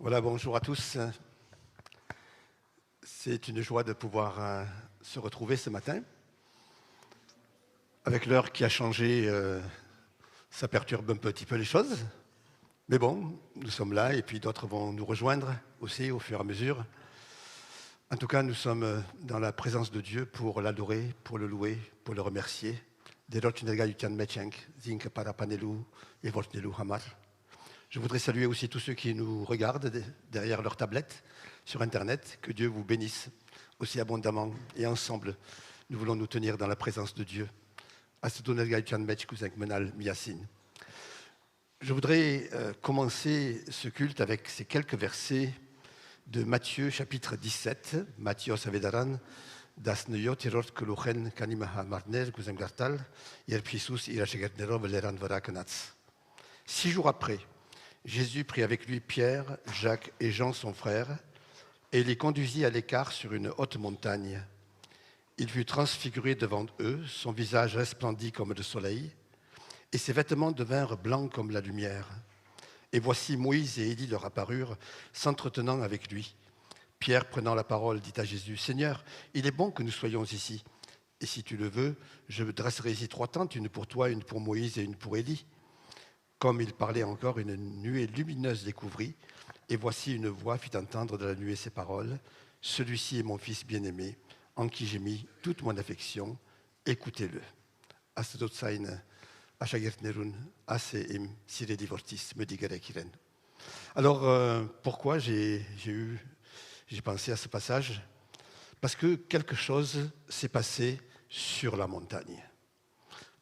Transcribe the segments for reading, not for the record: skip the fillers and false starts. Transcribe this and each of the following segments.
Voilà, bonjour à tous. C'est une joie de pouvoir se retrouver ce matin. Avec l'heure qui a changé, ça perturbe un petit peu les choses. Mais bon, nous sommes là et puis d'autres vont nous rejoindre aussi au fur et à mesure. En tout cas, nous sommes dans la présence de Dieu pour l'adorer, pour le louer, pour le remercier. Je voudrais saluer aussi tous ceux qui nous regardent derrière leur tablette sur Internet. Que Dieu vous bénisse aussi abondamment. Et ensemble, nous voulons nous tenir dans la présence de Dieu. Je voudrais commencer ce culte avec ces quelques versets de Matthieu chapitre 17. Matthieu Savedaran, das Neuot Tirot Kuluchen Kanimaha Marner Guzemgartal, Yerpisus Irachegatnero Veleran Varakanats. 6 jours après, Jésus prit avec lui Pierre, Jacques et Jean son frère, et les conduisit à l'écart sur une haute montagne. Il fut transfiguré devant eux, son visage resplendit comme le soleil, et ses vêtements devinrent blancs comme la lumière. Et voici Moïse et Élie leur apparurent, s'entretenant avec lui. Pierre, prenant la parole, dit à Jésus, « Seigneur, il est bon que nous soyons ici. Et si tu le veux, je dresserai ici 3 tentes, une pour toi, une pour Moïse et une pour Élie. » Comme il parlait encore, une nuée lumineuse les couvrit, et voici une voix fit entendre de la nuée ces paroles. « Celui-ci est mon fils bien-aimé, en qui j'ai mis toute mon affection, écoutez-le. » Alors, pourquoi j'ai pensé à ce passage? Parce que quelque chose s'est passé sur la montagne.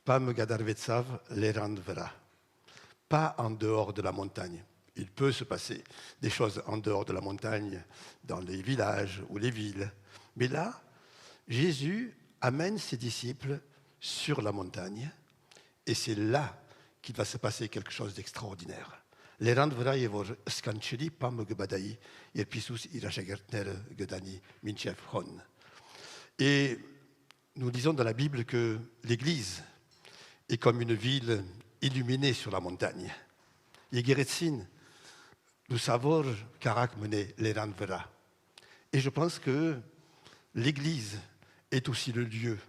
Pam Gadarvetsav l'Erand Vera. Pas en dehors de la montagne. Il peut se passer des choses en dehors de la montagne, dans les villages ou les villes. Mais là, Jésus amène ses disciples sur la montagne, et c'est là qu'il va se passer quelque chose d'extraordinaire. Et nous lisons dans la Bible que l'Église est comme une ville illuminée sur la montagne. Yegeretsin, nous savons karak mené l'Eran Vera. Et je pense que l'Église est aussi le lieu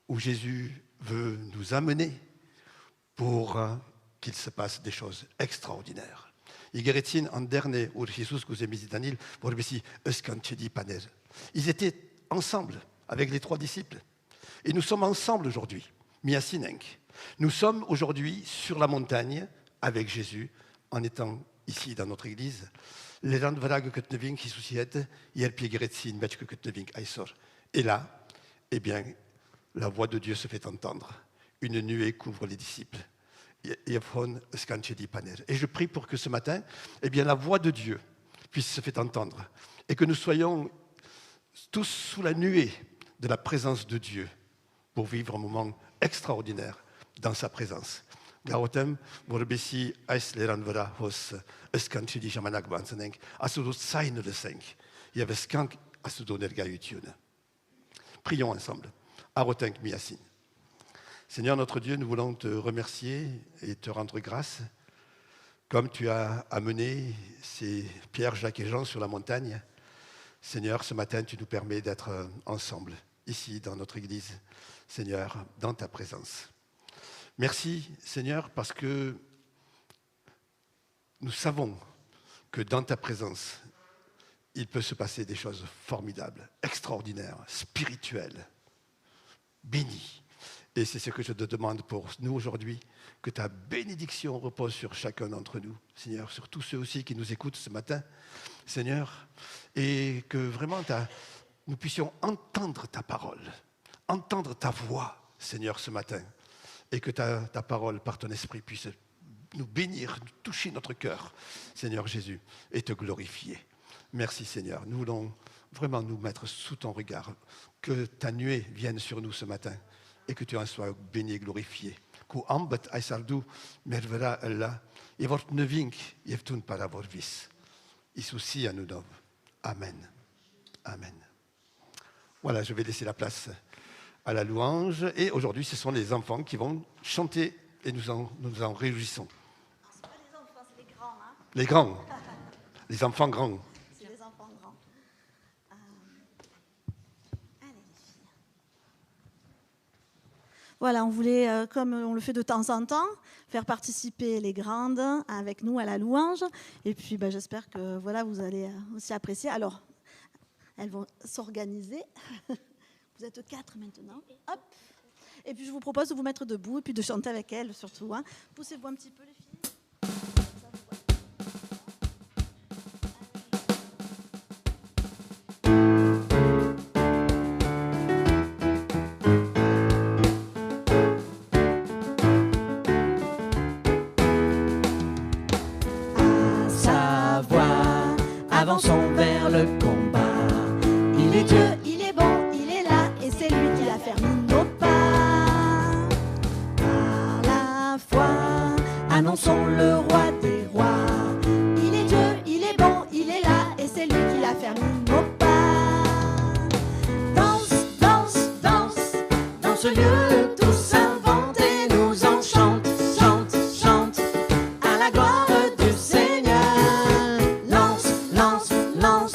où Jésus veut nous amener pour qu'il se passe des choses extraordinaires. Yegeretsin en dernier où Jésus nous a mis Daniel pour bési eskanchedi paner. Ils étaient ensemble avec les 3 disciples. Et nous sommes ensemble aujourd'hui. Miasinenk. Nous sommes aujourd'hui sur la montagne avec Jésus en étant ici dans notre église. Et là, eh bien, la voix de Dieu se fait entendre. Une nuée couvre les disciples. Et je prie pour que ce matin, eh bien, la voix de Dieu puisse se faire entendre et que nous soyons tous sous la nuée de la présence de Dieu pour vivre un moment extraordinaire dans sa présence. Garotem, vorbesi ais leranvera hos eskanchidi jamanak banseneng, asudot saine de senk, yaveskank asudonerga utiune. Prions ensemble. Arotenk miasin. Seigneur notre Dieu, nous voulons te remercier et te rendre grâce. Comme tu as amené ces Pierre, Jacques et Jean sur la montagne, Seigneur, ce matin, tu nous permets d'être ensemble, ici, dans notre église, Seigneur, dans ta présence. Merci, Seigneur, parce que nous savons que dans ta présence, il peut se passer des choses formidables, extraordinaires, spirituelles, bénies. Et c'est ce que je te demande pour nous aujourd'hui, que ta bénédiction repose sur chacun d'entre nous, Seigneur, sur tous ceux aussi qui nous écoutent ce matin, Seigneur, et que vraiment nous puissions entendre ta parole, entendre ta voix, Seigneur, ce matin, et que ta parole, par ton esprit, puisse nous bénir, nous toucher notre cœur, Seigneur Jésus, et te glorifier. Merci, Seigneur. Nous voulons vraiment nous mettre sous ton regard, que ta nuée vienne sur nous ce matin, et que tu en sois béni et glorifié. Que ambet aisardu mervera Allah, et votre nevink yeftun para vorvis. Isusi à nous dov. Amen. Amen. Voilà, je vais laisser la place à la louange. Et aujourd'hui, ce sont les enfants qui vont chanter et nous en réjouissons. Ce n'est pas les enfants, c'est les grands. Hein. Les grands. Les enfants grands. C'est les enfants grands. Allez, les filles. Voilà, on voulait, comme on le fait de temps en temps, faire participer les grandes avec nous à la louange. Et puis, j'espère que voilà, vous allez aussi apprécier. Alors, elles vont s'organiser. Vous êtes 4 maintenant. Hop. Et puis, je vous propose de vous mettre debout et puis de chanter avec elles surtout. Hein. Poussez-vous un petit peu, les filles. Avançons vers le combat. Il est Dieu, il est bon, il est là, et c'est lui qui a fermé nos pas. Par la foi, annonçons le roi des rois. Il est Dieu, il est bon, il est là, et c'est lui qui a fermé nos pas. Danse, danse, danse, Dans ce lieu, tous inventés nous en chantent, chante, chante, à la gloire du Seigneur. Lance, lance, lance,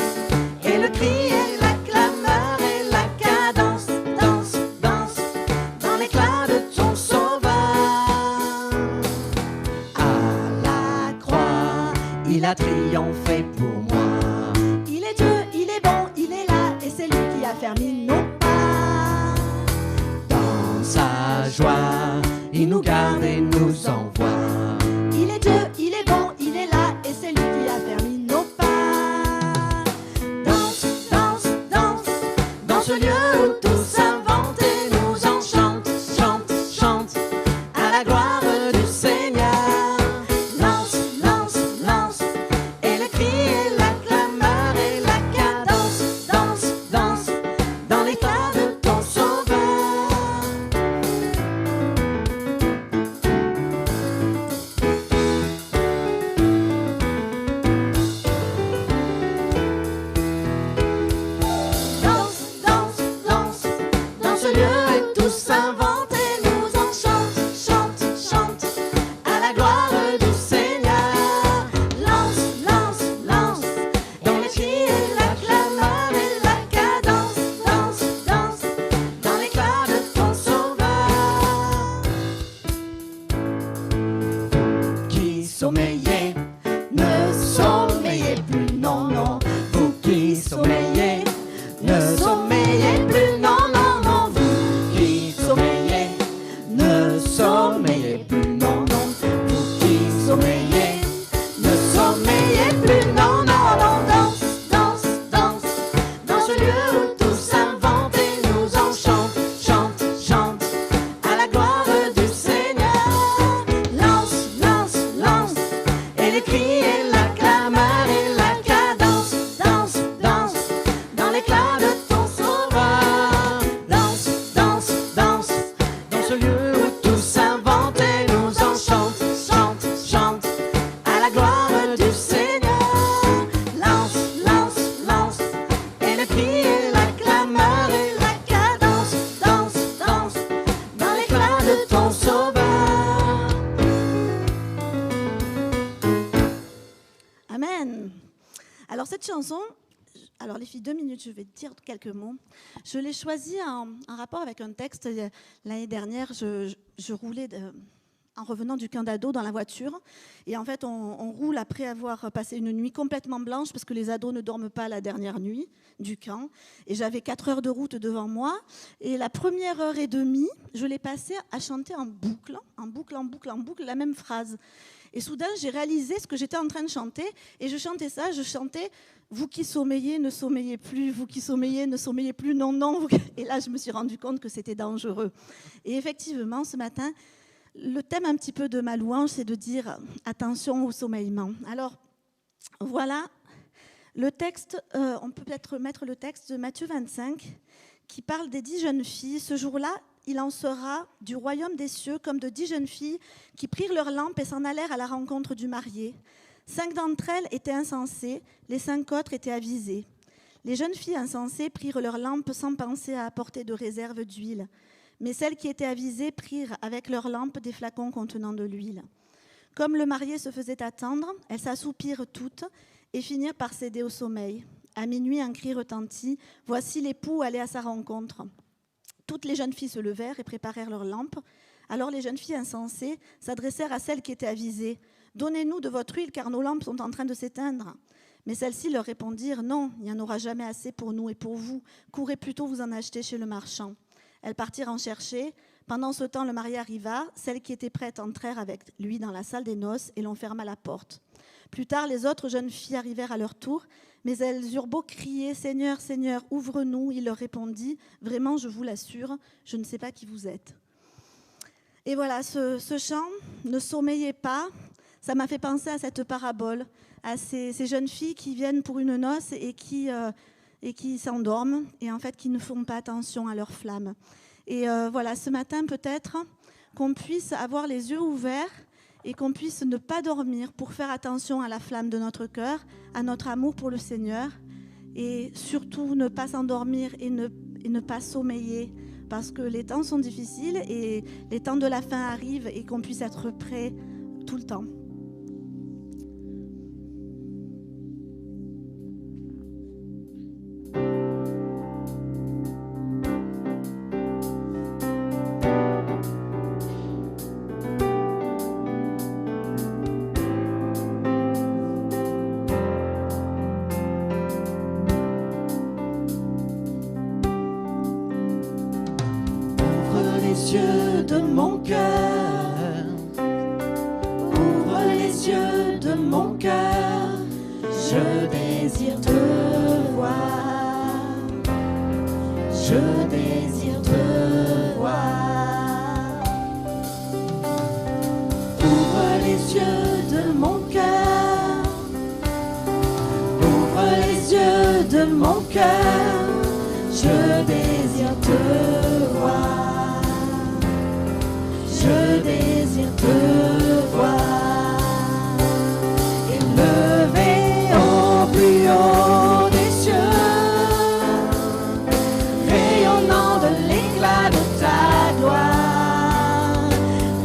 et le cri et la clameur et la cadence, danse, danse, dans l'éclat de ton sauveur. À la croix, il a triomphé pour moi. il est Dieu, il est bon, il est là, et c'est lui qui a fermé nos pas. Dans sa joie, il nous garde et nous envoie. Il est Dieu, il est bon, il est là, et c'est lui qui a fermé nos pas. Danse, danse, danse, Dans ce lieu où tous inventés nous en chantent, chante, chante, à la gloire du Seigneur. Lance, lance, lance, et le cri et la clameur et la cadence, danse, danse, dans l'éclat de ton sauveur. Danse, danse, danse, dans ce lieu et tous inventés nous en chantent, chante, chante, à la gloire du Seigneur. Lance, lance, lance, dans les cris et la clameur et la cadence, danse, danse, dans l'éclat de ton sauveur. Qui sommeillez, ne sommeillez plus, non, non. Vous qui sommeillez, ne sommeillez plus, non, non, non. Vous qui sommeillez, ne sommeillez plus, non, non. Vous qui sommeillez, ne sommeillez plus, non, non, non. Danse, danse, danse, dans ce lieu où tous inventés nous en chantent, chante, chante, à la gloire du Seigneur. Lance, lance, lance, et les cris et la clameur et la cadence, danse, danse, dans l'éclat de ton sauveur. Danse, danse, danse, dans ce lieu où tous inventés nous en chantent, chante, chante, à la gloire du Seigneur. Lance, lance, lance, et le cri et la clameur et la cadence, danse, danse, dans l'éclat de ton sauveur. Amen. Alors cette chanson, alors les filles, 2 minutes, je vais dire quelques mots. Je l'ai choisie en rapport avec un texte. L'année dernière, je roulais en revenant du camp d'ado dans la voiture. Et en fait, on roule après avoir passé une nuit complètement blanche parce que les ados ne dorment pas la dernière nuit du camp. Et j'avais 4 heures de route devant moi. Et la première heure et demie, je l'ai passée à chanter en boucle, la même phrase. Et soudain, j'ai réalisé ce que j'étais en train de chanter. Et je chantais ça, je chantais « Vous qui sommeillez, ne sommeillez plus. Vous qui sommeillez, ne sommeillez plus. Non, non. » Et là, je me suis rendu compte que c'était dangereux. Et effectivement, ce matin, le thème un petit peu de ma louange, c'est de dire « Attention au sommeillement ». Alors, voilà le texte. On peut peut-être mettre le texte de Matthieu 25 qui parle des 10 jeunes filles. Ce jour-là, il en sera du royaume des cieux comme de 10 jeunes filles qui prirent leurs lampes et s'en allèrent à la rencontre du marié. 5 d'entre elles étaient insensées, les 5 autres étaient avisées. Les jeunes filles insensées prirent leurs lampes sans penser à apporter de réserve d'huile. Mais celles qui étaient avisées prirent avec leurs lampes des flacons contenant de l'huile. Comme le marié se faisait attendre, elles s'assoupirent toutes et finirent par céder au sommeil. À minuit, un cri retentit. Voici l'époux allé à sa rencontre. Toutes les jeunes filles se levèrent et préparèrent leurs lampes. Alors les jeunes filles insensées s'adressèrent à celles qui étaient avisées. « Donnez-nous de votre huile, car nos lampes sont en train de s'éteindre. » Mais celles-ci leur répondirent « Non, il n'y en aura jamais assez pour nous et pour vous. Courez plutôt vous en acheter chez le marchand. » Elles partirent en chercher. Pendant ce temps, le marié arriva. Celles qui étaient prêtes entrèrent avec lui dans la salle des noces et l'on ferma la porte. Plus tard, les autres jeunes filles arrivèrent à leur tour, mais elles eurent beau crier « Seigneur, Seigneur, ouvre-nous !» Il leur répondit « Vraiment, je vous l'assure, je ne sais pas qui vous êtes. » Et voilà, ce chant, ne sommeillez pas, ça m'a fait penser à cette parabole, à ces jeunes filles qui viennent pour une noce et qui s'endorment et en fait qui ne font pas attention à leur flamme. Et voilà, ce matin peut-être qu'on puisse avoir les yeux ouverts et qu'on puisse ne pas dormir pour faire attention à la flamme de notre cœur, à notre amour pour le Seigneur et surtout ne pas s'endormir et ne pas sommeiller parce que les temps sont difficiles et les temps de la fin arrivent et qu'on puisse être prêt tout le temps. Yeux de mon cœur, ouvre les yeux de mon cœur, je désire te voir, je désire te voir. Ouvre les yeux de mon cœur, ouvre les yeux de mon cœur, je désire te voir. Je désire te voir, élevé au plus haut des cieux, rayonnant de l'éclat de ta gloire.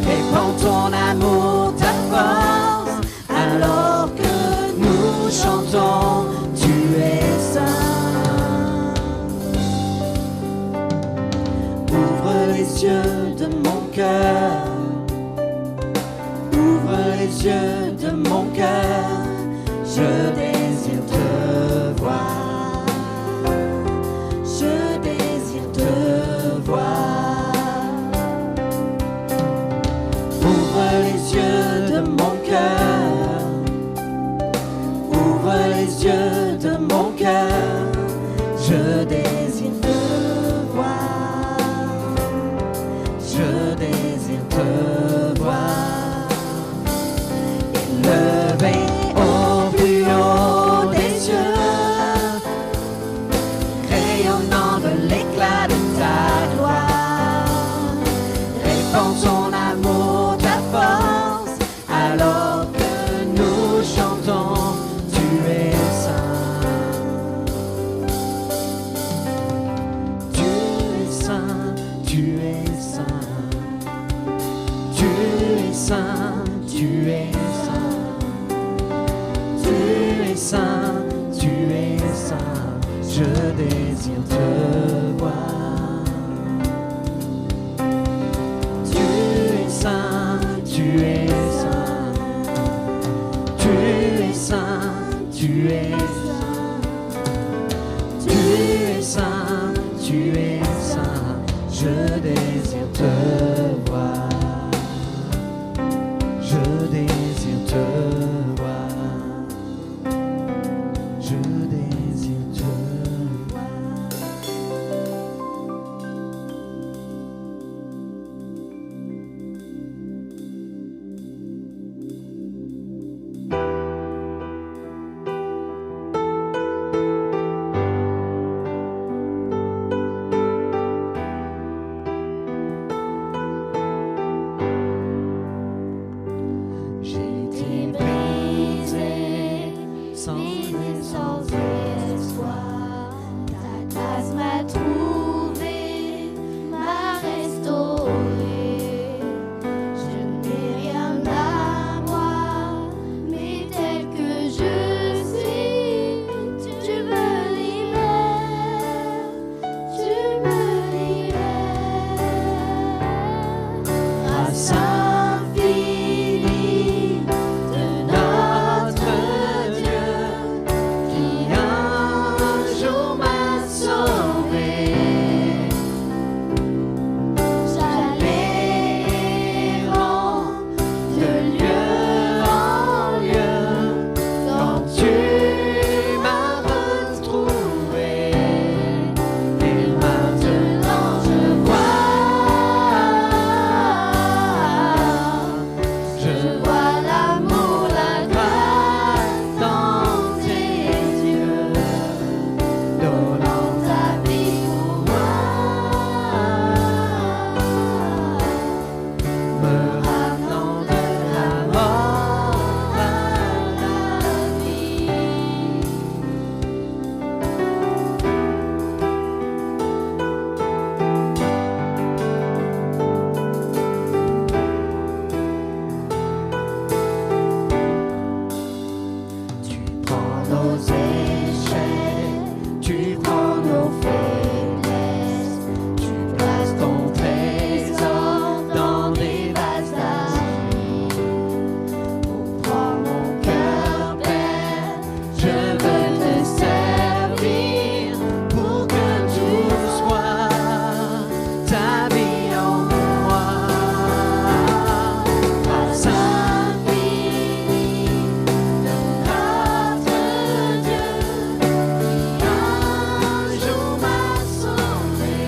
Répands ton amour, ta force, alors que nous chantons, tu es saint. Ouvre les yeux de mon cœur, ouvre les yeux de mon cœur, je désire te voir, je désire te voir. Ouvre les yeux de mon cœur, ouvre les yeux de mon cœur, je désire te voir, je désire te voir, élevé au plus haut des cieux, rayonnant de l'éclat de ta gloire. Répands ton amour, ta force, alors que nous chantons, tu es saint. Tu es saint, tu es saint. Tu es saint, tu es saint, tu es saint, tu es saint, je désire te voir. Tu es saint, tu es saint, tu es saint, tu es saint, tu es saint, tu es saint, je désire te voir. Je désire te voir, je désire te voir. Je n'ai rien à moi, mais tel que je suis. nos échecs, tu prends nos faiblesses, tu places ton trésor dans des vases d'argile. Oh, prends mon cœur, Père, je veux te servir pour que tout soit ta vie en moi. Grâce infinie de notre Dieu qui un jour m'a sauvé.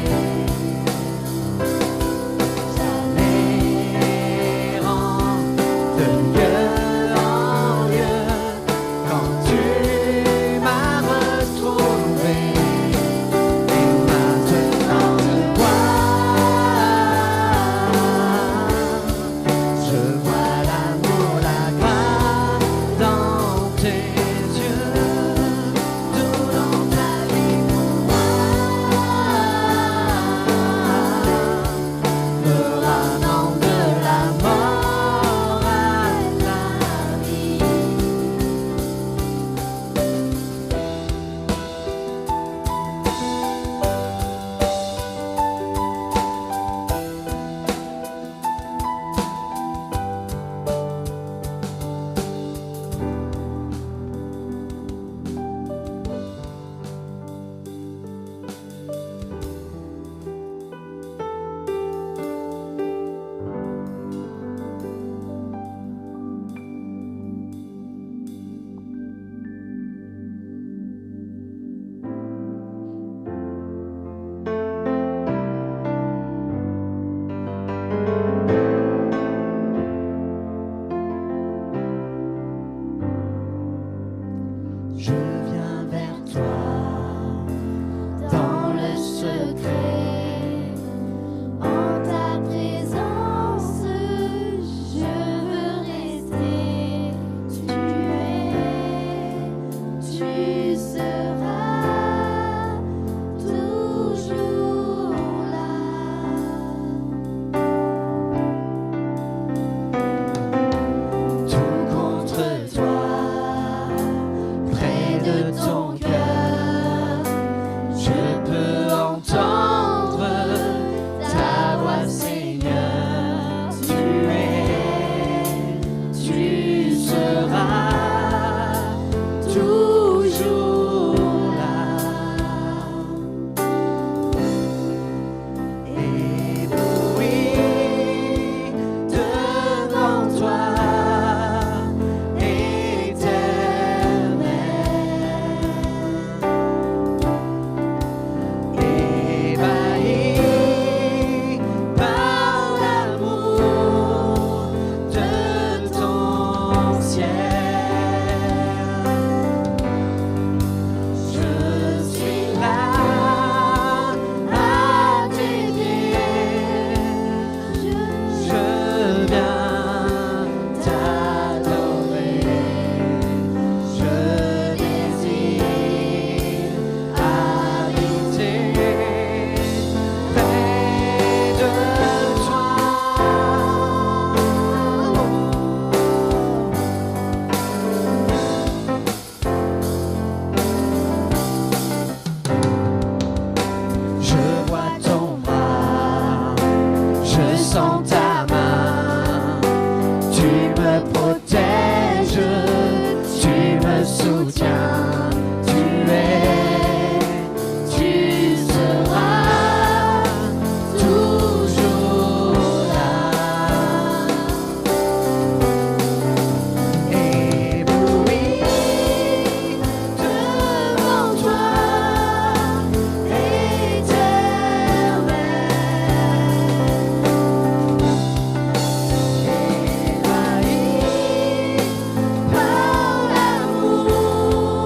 J'allais de lieu en lieu quand tu m'as retrouvé. Et maintenant je vois l'amour, la grâce dans tes yeux, tout dans ta vie pour moi. Me ramenant de la mort à la vie. Je viens vers toi dans le secret, en ta présence, je veux rester. Tu seras toujours là. Tout contre toi, près de ton cœur, je peux entendre ta voix, Seigneur. Tu seras toujours là. Ébloui devant toi, ébahi par l'amour de ton ciel. Je suis là à tes pieds, je viens t'adorer, je désire habiter près de toi. Je vois ton bras, je sens ta main, tu me protèges, tu me soutiens, tu seras toujours là. Ébloui devant toi, éternel. Ébahi par l'amour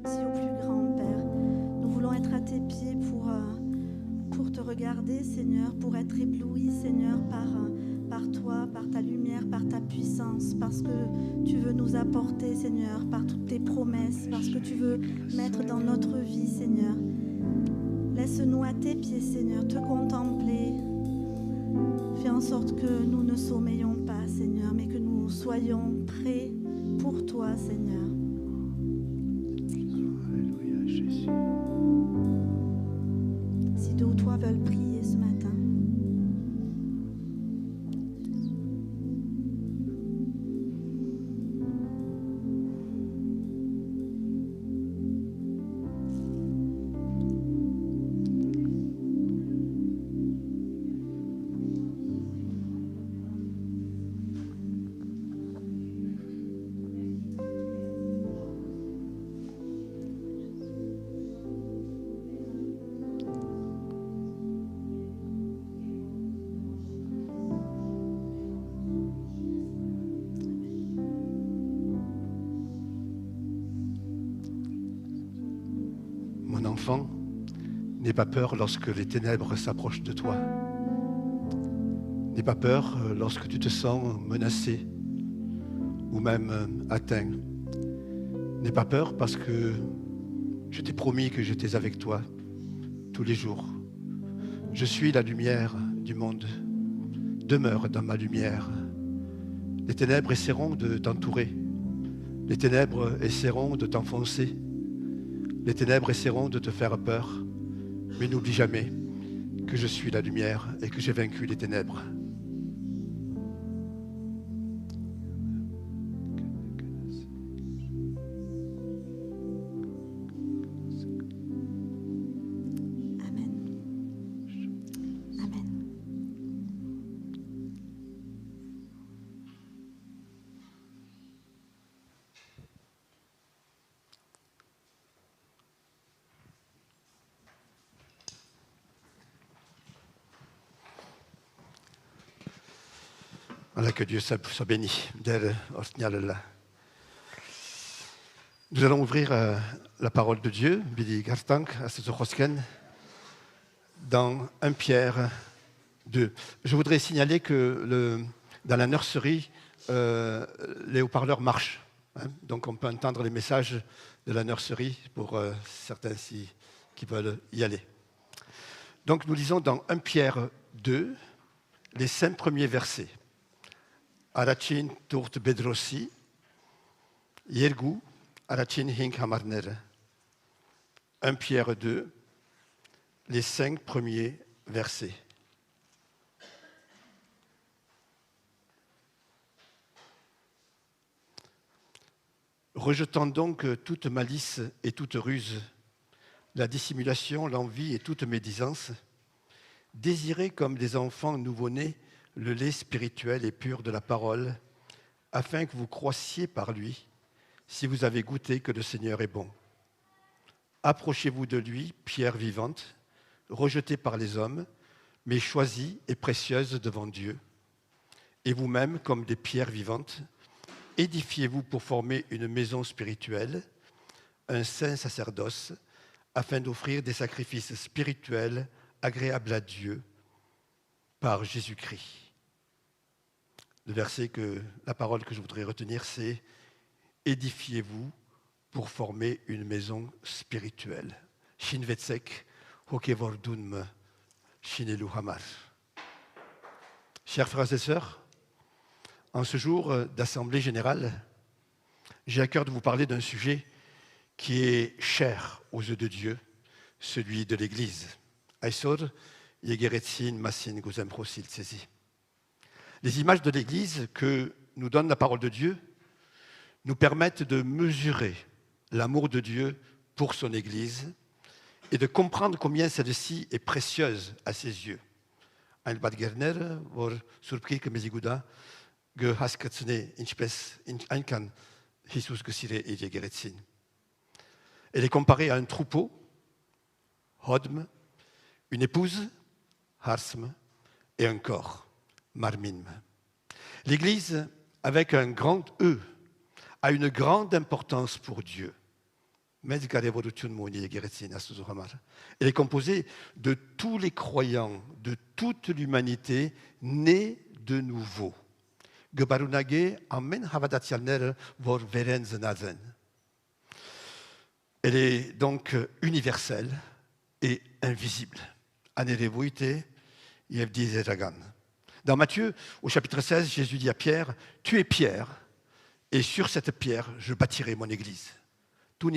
petit au plus grand, Père. Nous voulons être à tes pieds pour te regarder, Seigneur, pour être éblouis, Seigneur, par toi, par ta lumière, par ta puissance, parce que tu veux nous apporter, Seigneur, par toutes tes promesses, parce que tu veux mettre dans notre vie, Seigneur. Laisse-nous à tes pieds, Seigneur, te contempler. Fais en sorte que nous ne sommeillons pas, Seigneur, mais que nous soyons prêts pour toi, Seigneur. Alléluia, Jésus. Si deux ou trois veulent prier ce matin. Mon enfant, n'aie pas peur lorsque les ténèbres s'approchent de toi. N'aie pas peur lorsque tu te sens menacé ou même atteint. N'aie pas peur parce que je t'ai promis que j'étais avec toi tous les jours. Je suis la lumière du monde. Demeure dans ma lumière. Les ténèbres essaieront de t'entourer. Les ténèbres essaieront de t'enfoncer. Les ténèbres essaieront de te faire peur, mais n'oublie jamais que je suis la lumière et que j'ai vaincu les ténèbres. Amen. Amen. Voilà, que Dieu soit béni. Nous allons ouvrir la parole de Dieu, Billy Gartank, à ce Rosken, dans 1 Pierre 2. Je voudrais signaler que dans la nurserie, les haut-parleurs marchent. Donc on peut entendre les messages de la nurserie pour certains qui veulent y aller. Donc nous lisons dans 1 Pierre 2, les 5 premiers versets. Arachin tourt bedrossi, yergu, arachin hink hamarner. 1 Pierre 2, les 5 premiers versets. Rejetant donc toute malice et toute ruse, la dissimulation, l'envie et toute médisance, désirez comme des enfants nouveau-nés le lait spirituel et pur de la parole, afin que vous croissiez par lui, si vous avez goûté que le Seigneur est bon. Approchez-vous de lui, pierre vivante, rejetée par les hommes, mais choisie et précieuse devant Dieu. Et vous-même, comme des pierres vivantes, édifiez-vous pour former une maison spirituelle, un saint sacerdoce, afin d'offrir des sacrifices spirituels agréables à Dieu par Jésus-Christ. La parole que je voudrais retenir, c'est « Édifiez-vous pour former une maison spirituelle. » Shinvetsek, hokevordunme, shinelu hamar. Chers frères et sœurs, en ce jour d'Assemblée générale, j'ai à cœur de vous parler d'un sujet qui est cher aux yeux de Dieu, celui de l'Église. Aïsor, yegeretsin, masin, gozemprosil, tsezi. Les images de l'Église que nous donne la parole de Dieu nous permettent de mesurer l'amour de Dieu pour son Église et de comprendre combien celle-ci est précieuse à ses yeux. Ein Bad Gerner, vor surpris que meziguda, ge haskatsne inspes inkan, Jesus gesire et yegeretsin. Elle est comparée à un troupeau, hodm, une épouse, harsm, et un corps, marmin. L'Église, avec un grand E, a une grande importance pour Dieu. Elle est composée de tous les croyants, de toute l'humanité née de nouveau. Elle est donc universelle et invisible. Dans Matthieu, au chapitre 16, Jésus dit à Pierre, « Tu es Pierre, et sur cette pierre, je bâtirai mon église. » En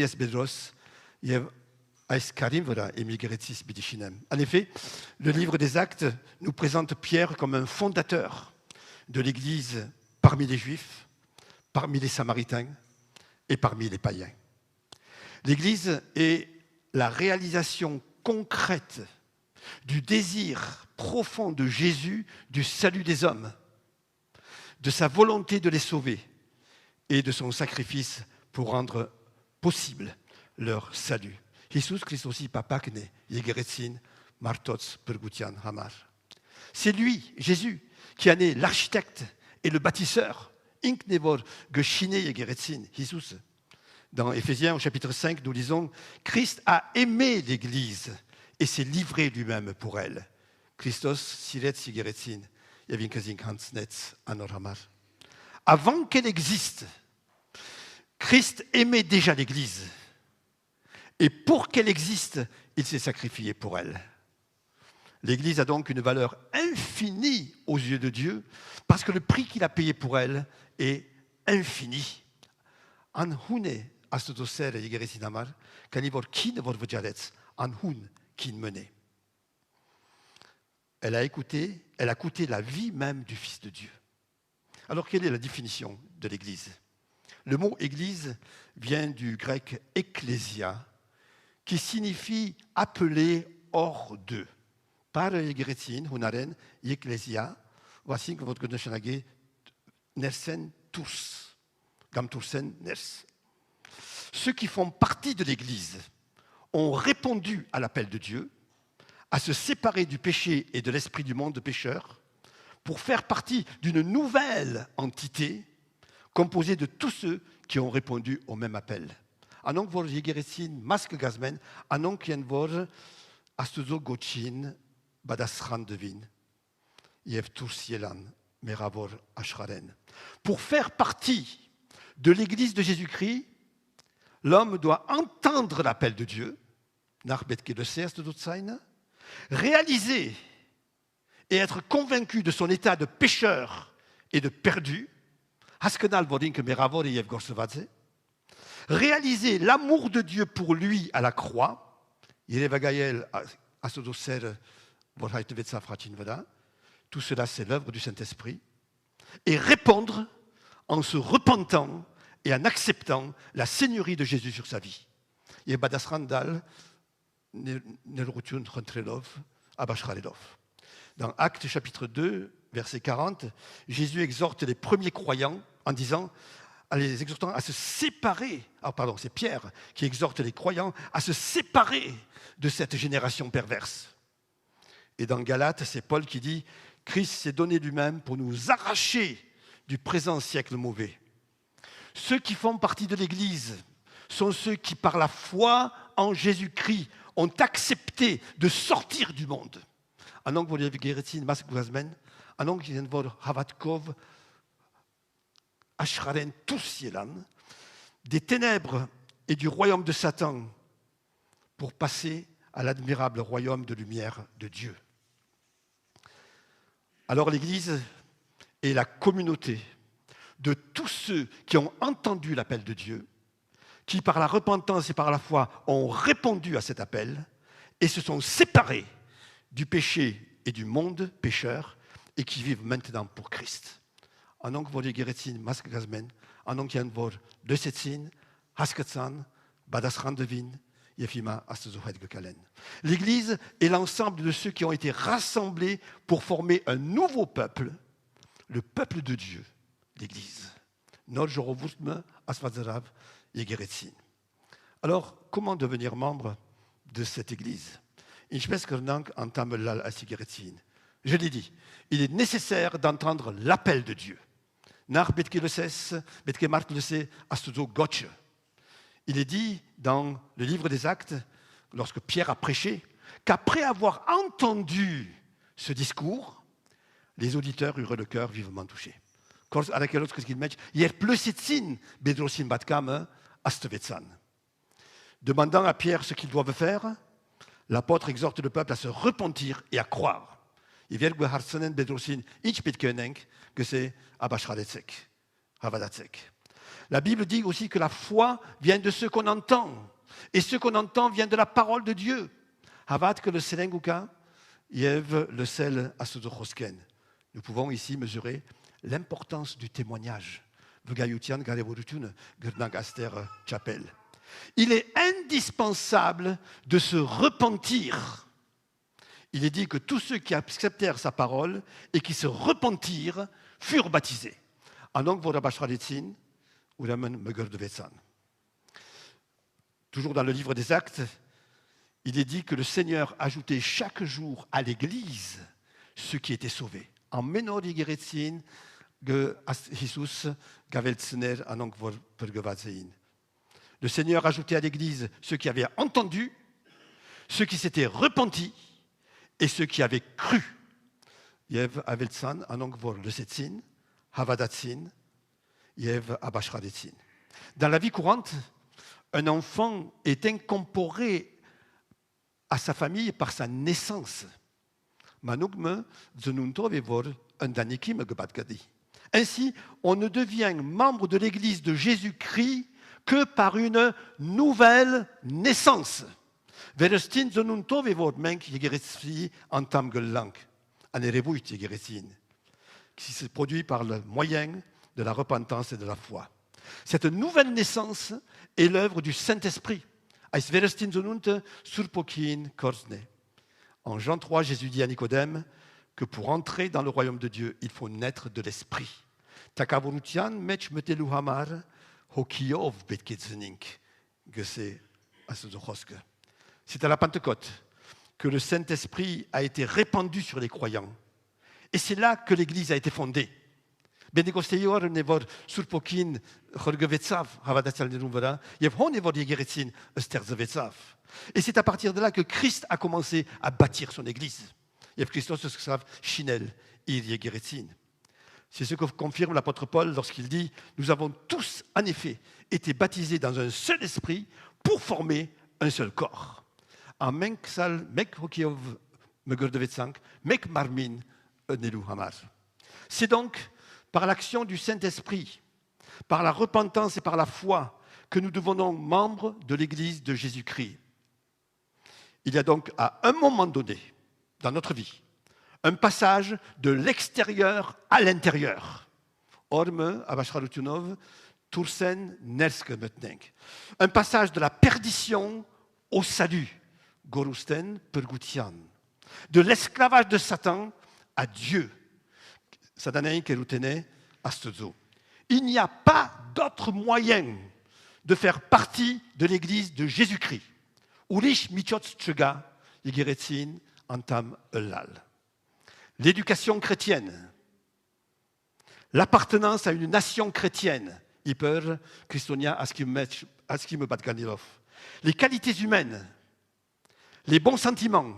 effet, le livre des Actes nous présente Pierre comme un fondateur de l'Église parmi les Juifs, parmi les Samaritains et parmi les païens. L'Église est la réalisation concrète du désir profond de Jésus du salut des hommes, de sa volonté de les sauver et de son sacrifice pour rendre possible leur salut. C'est lui, Jésus, qui en est l'architecte et le bâtisseur. Dans Éphésiens, au chapitre 5, nous lisons « Christ a aimé l'Église et s'est livré lui-même pour elle. » Avant qu'elle existe, Christ aimait déjà l'Église. Et pour qu'elle existe, il s'est sacrifié pour elle. L'Église a donc une valeur infinie aux yeux de Dieu parce que le prix qu'il a payé pour elle est infini. Elle a coûté la vie même du Fils de Dieu. Alors, quelle est la définition de l'Église? Le mot Église vient du grec « ecclésia », qui signifie « appeler hors d'eux ». Par Egeretin, Hunaren, Ecclesia, voici que votre Gnochanage, Nersen tous, Gam Tursen Ners. Ceux qui font partie de l'Église ont répondu à l'appel de Dieu, à se séparer du péché et de l'esprit du monde de pécheurs, pour faire partie d'une nouvelle entité composée de tous ceux qui ont répondu au même appel. Anong vor Egeretin, Mask Gazmen, Anong Kien vor Astuzo Gochin, Badasran devin, Yev Tursielan, Meravor Ashraren. Pour faire partie de l'Église de Jésus-Christ, l'homme doit entendre l'appel de Dieu, réaliser et être convaincu de son état de pécheur et de perdu, réaliser l'amour de Dieu pour lui à la croix, tout cela c'est l'œuvre du Saint-Esprit, et répondre en se repentant et en acceptant la seigneurie de Jésus sur sa vie. Dans Actes chapitre 2, verset 40, Jésus exhorte les premiers croyants en disant, en les exhortant à se séparer, c'est Pierre qui exhorte les croyants à se séparer de cette génération perverse. Et dans Galates, c'est Paul qui dit, Christ s'est donné lui-même pour nous arracher du présent siècle mauvais. Ceux qui font partie de l'Église sont ceux qui, par la foi en Jésus-Christ, ont accepté de sortir du monde. Des ténèbres et du royaume de Satan pour passer à l'admirable royaume de lumière de Dieu. Alors l'Église est la communauté de tous ceux qui ont entendu l'appel de Dieu, qui par la repentance et par la foi ont répondu à cet appel et se sont séparés du péché et du monde pécheur et qui vivent maintenant pour Christ. Anong vor Geretzin Maskgazmen, anong yan vor Desetsin, Haskatsan, Badasrandevin, Yefima Astuzohet Gekalen. L'Église est l'ensemble de ceux qui ont été rassemblés pour former un nouveau peuple, le peuple de Dieu, l'Église. Nor Jorovutme Asvazarav Yegeretzin. Alors, comment devenir membre de cette Église? Je l'ai dit, il est nécessaire d'entendre l'appel de Dieu. Il est dit dans le livre des Actes, lorsque Pierre a prêché, qu'après avoir entendu ce discours, les auditeurs eurent le cœur vivement touché. Demandant à Pierre ce qu'ils doivent faire, l'apôtre exhorte le peuple à se repentir et à croire. La Bible dit aussi que la foi vient de ce qu'on entend. Et ce qu'on entend vient de la parole de Dieu. Nous pouvons ici mesurer l'importance du témoignage. Il est indispensable de se repentir. Il est dit que tous ceux qui acceptèrent sa parole et qui se repentirent furent baptisés. Toujours dans le livre des Actes, il est dit que le Seigneur ajoutait chaque jour à l'Église ceux qui étaient sauvés. Le Seigneur ajoutait à l'Église ceux qui avaient entendu, ceux qui s'étaient repentis et ceux qui avaient cru. Dans la vie courante, un enfant est incorporé à sa famille par sa naissance. Ainsi, on ne devient membre de l'Église de Jésus-Christ que par une nouvelle naissance. Qui se produit par le moyen de la repentance et de la foi. Cette nouvelle naissance est l'œuvre du Saint-Esprit. En Jean 3, Jésus dit à Nicodème que pour entrer dans le royaume de Dieu, il faut naître de l'Esprit. C'est à la Pentecôte que le Saint-Esprit a été répandu sur les croyants. Et c'est là que l'Église a été fondée. Et c'est à partir de là que Christ a commencé à bâtir son Église. C'est ce que confirme l'apôtre Paul lorsqu'il dit « Nous avons tous, en effet, été baptisés dans un seul esprit pour former un seul corps. » C'est donc par l'action du Saint-Esprit, par la repentance et par la foi, que nous devenons membres de l'Église de Jésus-Christ. Il y a donc à un moment donné, dans notre vie, un passage de l'extérieur à l'intérieur. Un passage de la perdition au salut. De l'esclavage de Satan à Dieu. Il n'y a pas d'autre moyen de faire partie de l'Église de Jésus-Christ. L'éducation chrétienne, l'appartenance à une nation chrétienne, les qualités humaines, les bons sentiments,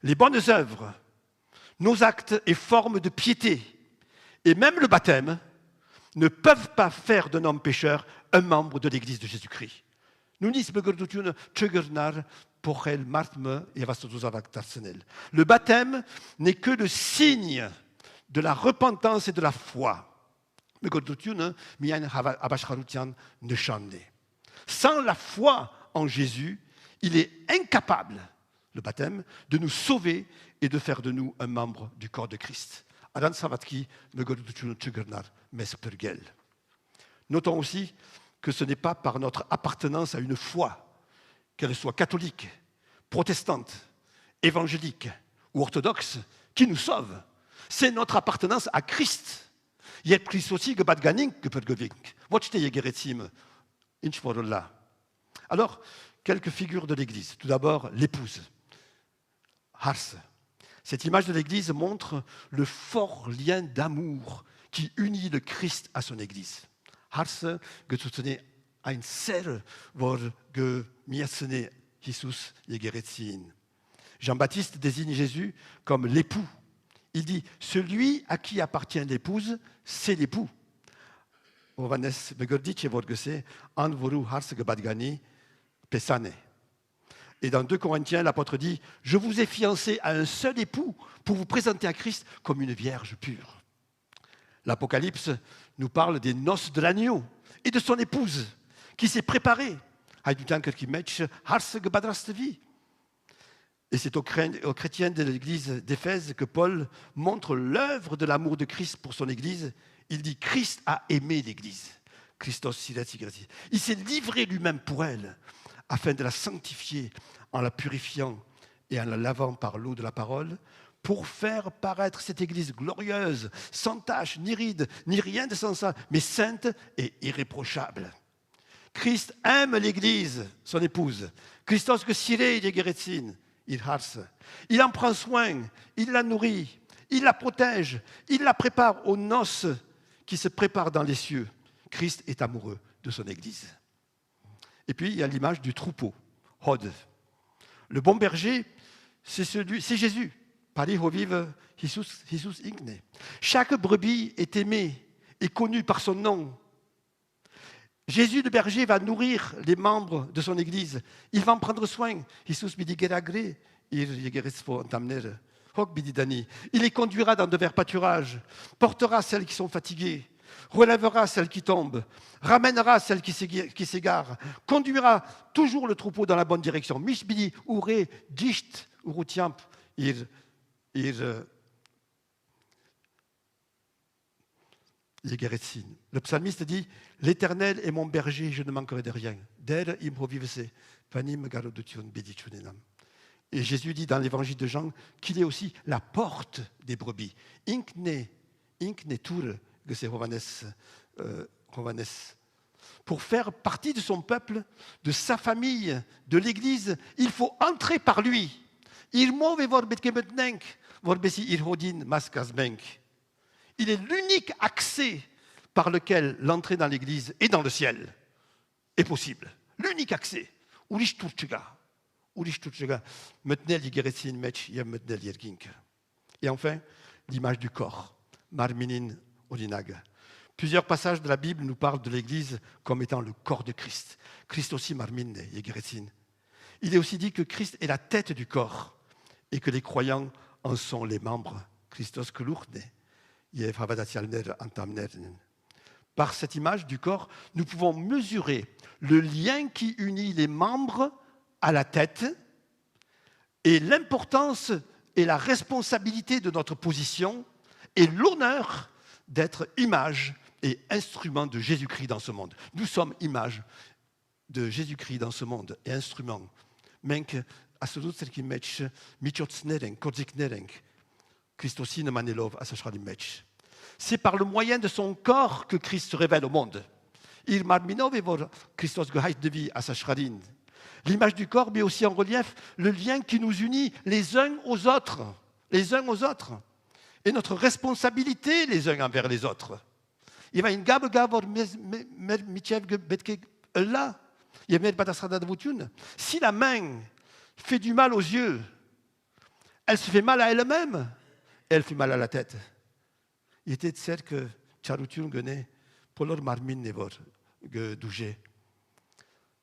les bonnes œuvres, nos actes et formes de piété, et même le baptême, ne peuvent pas faire d'un homme pécheur un membre de l'Église de Jésus-Christ. Le baptême n'est que le signe de la repentance et de la foi. Sans la foi en Jésus, il est incapable, le baptême, de nous sauver et de faire de nous un membre du corps de Christ. Notons aussi que ce n'est pas par notre appartenance à une foi, qu'elle soit catholique, protestante, évangélique ou orthodoxe, qui nous sauve. C'est notre appartenance à Christ. Alors, quelques figures de l'Église. Tout d'abord, l'épouse. Harse. Cette image de l'Église montre le fort lien d'amour qui unit le Christ à son Église. Harse, que tu tenais ein ser vor gemiasene Jesus yegeretzin. Jean-Baptiste désigne Jésus comme l'époux. Il dit, celui à qui appartient l'épouse, c'est l'époux. Ovanes begordice vorgese an voru harsgebadgani pesane. Et dans 2 Corinthiens, l'apôtre dit, je vous ai fiancé à un seul époux pour vous présenter à Christ comme une vierge pure. L'Apocalypse nous parle des noces de l'agneau et de son épouse qui s'est préparée. Et c'est aux chrétiens de l'église d'Éphèse que Paul montre l'œuvre de l'amour de Christ pour son église. Il dit, Christ a aimé l'église. Christos. Il s'est livré lui-même pour elle, afin de la sanctifier en la purifiant et en la lavant par l'eau de la parole, pour faire paraître cette église glorieuse, sans tache, ni ride, ni rien de semblable, mais sainte et irréprochable. Christ aime l'église, son épouse. Christos que sirei yegeretzin, il harse. Il en prend soin, il la nourrit, il la protège, il la prépare aux noces qui se préparent dans les cieux. Christ est amoureux de son église. Et puis, il y a l'image du troupeau, Hod. Le bon berger, c'est Jésus. Pari hovive Jesus igne. Chaque brebis est aimée et connue par son nom. Jésus, le berger, va nourrir les membres de son église. Il va en prendre soin. Il les conduira dans de verts pâturages, portera celles qui sont fatiguées, relèvera celles qui tombent, ramènera celles qui s'égarent, conduira toujours le troupeau dans la bonne direction. Mishbidi, Ure, Disht, Urutiamp, Le psalmiste dit, l'Éternel est mon berger, je ne manquerai de rien. Et Jésus dit dans l'évangile de Jean qu'il est aussi la porte des brebis. Pour faire partie de son peuple, de sa famille, de l'Église, il faut entrer par lui. Il est l'unique accès par lequel l'entrée dans l'Église et dans le ciel est possible. L'unique accès. Et enfin, l'image du corps. Marminin Olinag. Plusieurs passages de la Bible nous parlent de l'Église comme étant le corps de Christ. Christ aussi marmine yegeretzin. Il est aussi dit que Christ est la tête du corps et que les croyants en sont les membres. Christos keluchne. Par cette image du corps, nous pouvons mesurer le lien qui unit les membres à la tête et l'importance et la responsabilité de notre position et l'honneur d'être image et instrument de Jésus-Christ dans ce monde. Nous sommes image de Jésus-Christ dans ce monde et instrument. Menk absolut qui match michotsnering, kodziknering. Christosin manelov asashralim match. C'est par le moyen de son corps que Christ se révèle au monde. Il marminov evor Christos gehait de vie asashradin. L'image du corps met aussi en relief le lien qui nous unit les uns aux autres, et notre responsabilité les uns envers les autres. Il va une gabe gavor mitchev betke là. Si la main fait du mal aux yeux, elle se fait mal à elle-même, elle fait mal à la tête. Il était de celle que Charutiun gane polor marmin nevor dougé.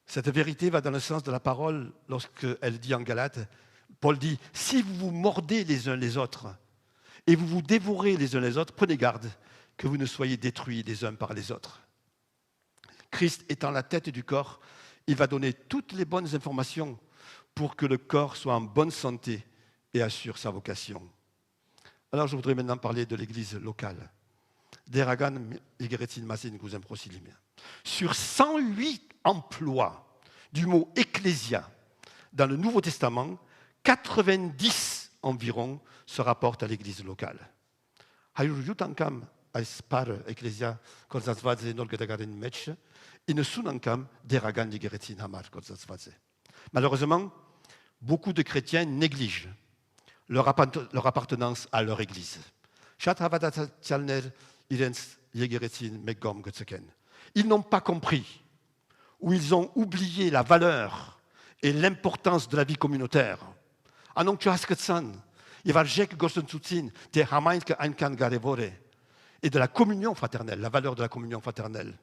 Cette vérité va dans le sens de la parole lorsqu'elle dit en Galates, Paul dit, si vous vous mordez les uns les autres et vous vous dévorez les uns les autres, prenez garde que vous ne soyez détruits les uns par les autres. Christ étant la tête du corps, il va donner toutes les bonnes informations pour que le corps soit en bonne santé et assure sa vocation. Alors je voudrais maintenant parler de l'église locale. Sur 108 emplois du mot ecclésia dans le Nouveau Testament, 90 environ se rapportent à l'église locale. Malheureusement, beaucoup de chrétiens négligent leur appartenance à leur église. Ils n'ont pas compris où ils ont oublié la valeur et l'importance de la vie communautaire. Anong tchaskesan, ivarjek gosentsutsin, te hamainke ankan garevore, et de la communion fraternelle, la valeur de la communion fraternelle.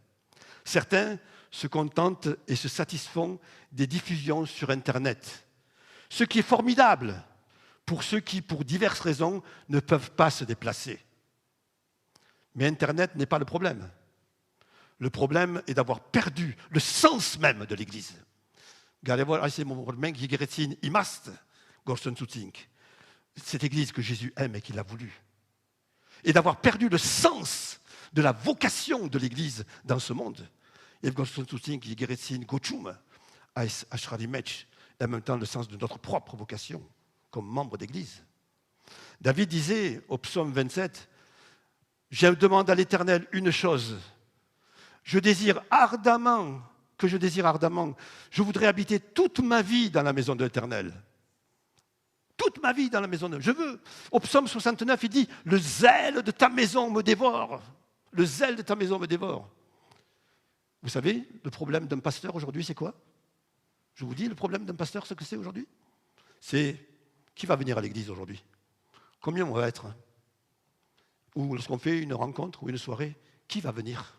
Certains se contentent et se satisfont des diffusions sur Internet, ce qui est formidable pour ceux qui, pour diverses raisons, ne peuvent pas se déplacer. Mais Internet n'est pas le problème. Le problème est d'avoir perdu le sens même de l'Église. Cette Église que Jésus aime et qu'il a voulu. Et d'avoir perdu le sens de la vocation de l'Église dans ce monde. Et en même temps le sens de notre propre vocation comme membre d'Église. David disait au psaume 27, « Je demande à l'Éternel une chose, je désire ardemment, je voudrais habiter toute ma vie dans la maison de l'Éternel. » Toute ma vie dans la maison de Dieu. Je veux. Au psaume 69, il dit, « Le zèle de ta maison me dévore. » Le zèle de ta maison me dévore. Vous savez, le problème d'un pasteur aujourd'hui, c'est quoi? Je vous dis, le problème d'un pasteur, ce que c'est aujourd'hui? C'est qui va venir à l'église aujourd'hui? Combien on va être? Ou lorsqu'on fait une rencontre ou une soirée, qui va venir?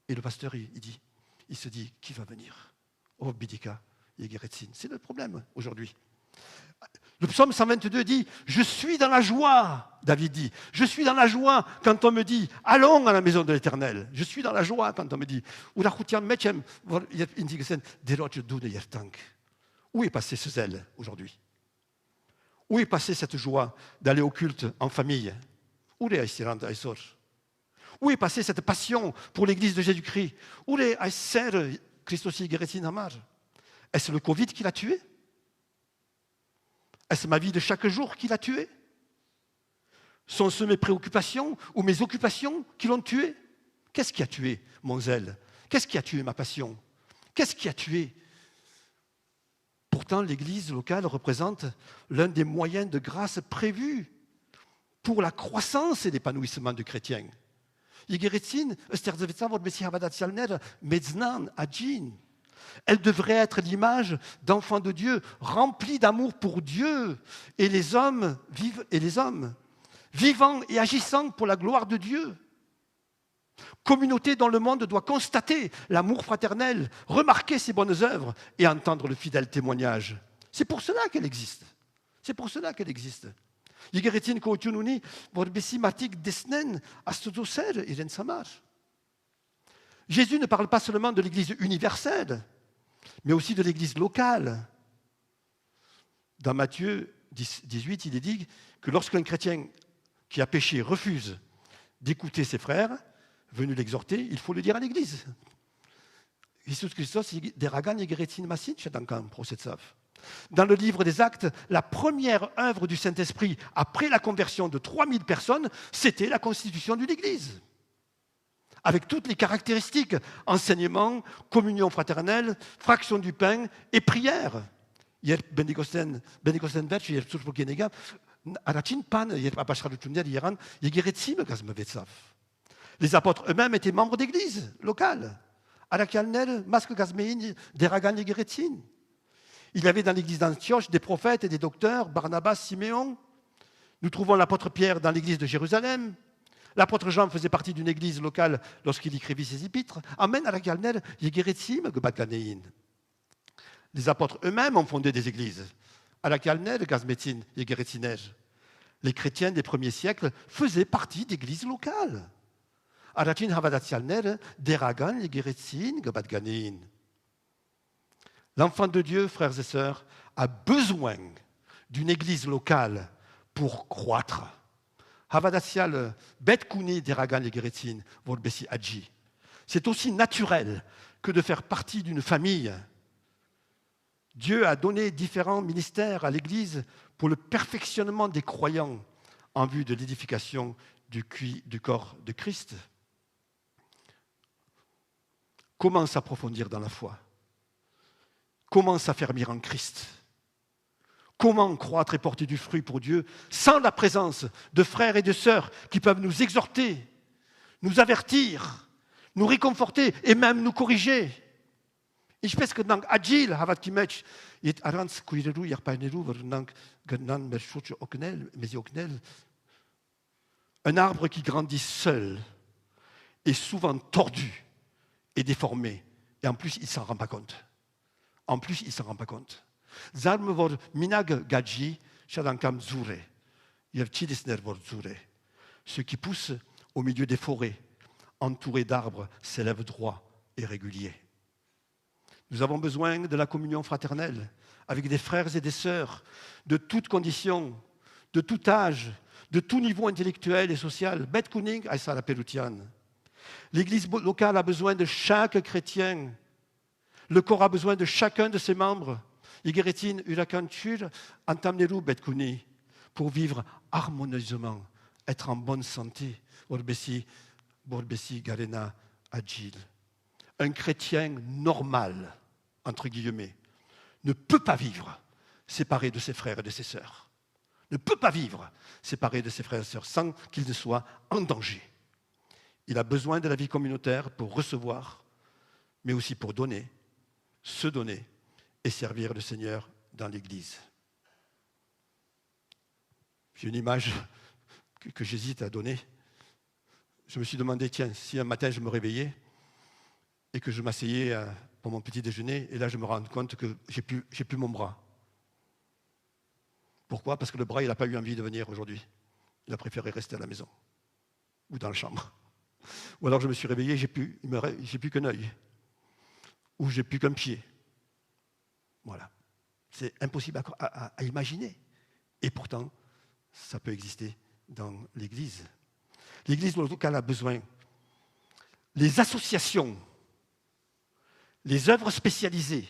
Et le pasteur, il se dit, qui va venir? Oh, Bidika, Yegeretsin. C'est le problème aujourd'hui. Le psaume 122 dit, « Je suis dans la joie », David dit. « Je suis dans la joie quand on me dit, allons à la maison de l'Éternel. » Je suis dans la joie quand on me dit, « Où est passé ce zèle aujourd'hui? Où est passée cette joie d'aller au culte en famille? Où est passée cette passion pour l'Église de Jésus-Christ? Est-ce le Covid qui l'a tué? Est-ce ma vie de chaque jour qui l'a tué? Sont-ce mes préoccupations ou mes occupations qui l'ont tué? Qu'est-ce qui a tué mon zèle? Qu'est-ce qui a tué ma passion? Qu'est-ce qui a tué? Pourtant, l'Église locale représente l'un des moyens de grâce prévus pour la croissance et l'épanouissement du chrétien. Elle devrait être l'image d'enfants de Dieu, remplis d'amour pour Dieu et les hommes, vivant et agissant pour la gloire de Dieu. Communauté dont le monde doit constater l'amour fraternel, remarquer ses bonnes œuvres et entendre le fidèle témoignage. C'est pour cela qu'elle existe. C'est pour cela qu'elle existe. Jésus ne parle pas seulement de l'Église universelle, mais aussi de l'Église locale. Dans Matthieu 18, il est dit que lorsqu'un chrétien qui a péché refuse d'écouter ses frères, venus l'exhorter, il faut le dire à l'Église. Dans le livre des Actes, la première œuvre du Saint-Esprit après la conversion de 3000 personnes, c'était la constitution d'une Église. Avec toutes les caractéristiques, enseignement, communion fraternelle, fraction du pain et prière. Les apôtres eux-mêmes étaient membres d'églises locales. Il y avait dans l'église d'Antioche des prophètes et des docteurs, Barnabas, Siméon. Nous trouvons l'apôtre Pierre dans l'église de Jérusalem. L'apôtre Jean faisait partie d'une église locale lorsqu'il écrivit ses épîtres. Amen à la galnel, yegeretzim gebadganein. Les apôtres eux-mêmes ont fondé des églises. À la galnel, gazmetzin, yegeretzinej. Les chrétiens des premiers siècles faisaient partie d'églises locales. Aratin havadatsialner, deragan, yegeretzin, gebadganein. L'enfant de Dieu, frères et sœurs, a besoin d'une église locale pour croître. C'est aussi naturel que de faire partie d'une famille. Dieu a donné différents ministères à l'Église pour le perfectionnement des croyants en vue de l'édification du corps de Christ. Comment s'approfondir dans la foi? Comment s'affermir en Christ? Comment croître et porter du fruit pour Dieu sans la présence de frères et de sœurs qui peuvent nous exhorter, nous avertir, nous réconforter et même nous corriger? Ich pense que dans agile, havat kimech, it arans kuireru yarpaineru, verunang genan merchurch oknel, mais oknel. Un arbre qui grandit seul est souvent tordu et déformé. Et en plus, il ne s'en rend pas compte. En plus, il ne s'en rend pas compte. Zarme vor minag gadji, shadankam zure. Yerchidisner vor zure. Ce qui pousse au milieu des forêts, entouré d'arbres, s'élève droit et régulier. Nous avons besoin de la communion fraternelle avec des frères et des sœurs de toutes conditions, de tout âge, de tout niveau intellectuel et social. Bet Kuning, Aïssa la Peloutiane. L'Église locale a besoin de chaque chrétien. Le corps a besoin de chacun de ses membres. Igeretin Urakanchur, Antamneru Bet Kuni, pour vivre harmonieusement, être en bonne santé. Borbesi Garena Agile. Un chrétien normal, entre guillemets, ne peut pas vivre séparé de ses frères et de ses sœurs. Ne peut pas vivre séparé de ses frères et sœurs sans qu'il ne soit en danger. Il a besoin de la vie communautaire pour recevoir, mais aussi pour donner, se donner et servir le Seigneur dans l'Église. J'ai une image que j'hésite à donner. Je me suis demandé, tiens, si un matin je me réveillais et que je m'asseyais pour mon petit déjeuner, et là je me rends compte que j'ai plus mon bras. Pourquoi? Parce que le bras, il n'a pas eu envie de venir aujourd'hui. Il a préféré rester à la maison ou dans la chambre. Ou alors je me suis réveillé, j'ai plus qu'un œil. Ou j'ai plus qu'un pied. Voilà. C'est impossible à imaginer. Et pourtant, ça peut exister dans l'Église. L'Église locale a besoin. Les associations, les œuvres spécialisées,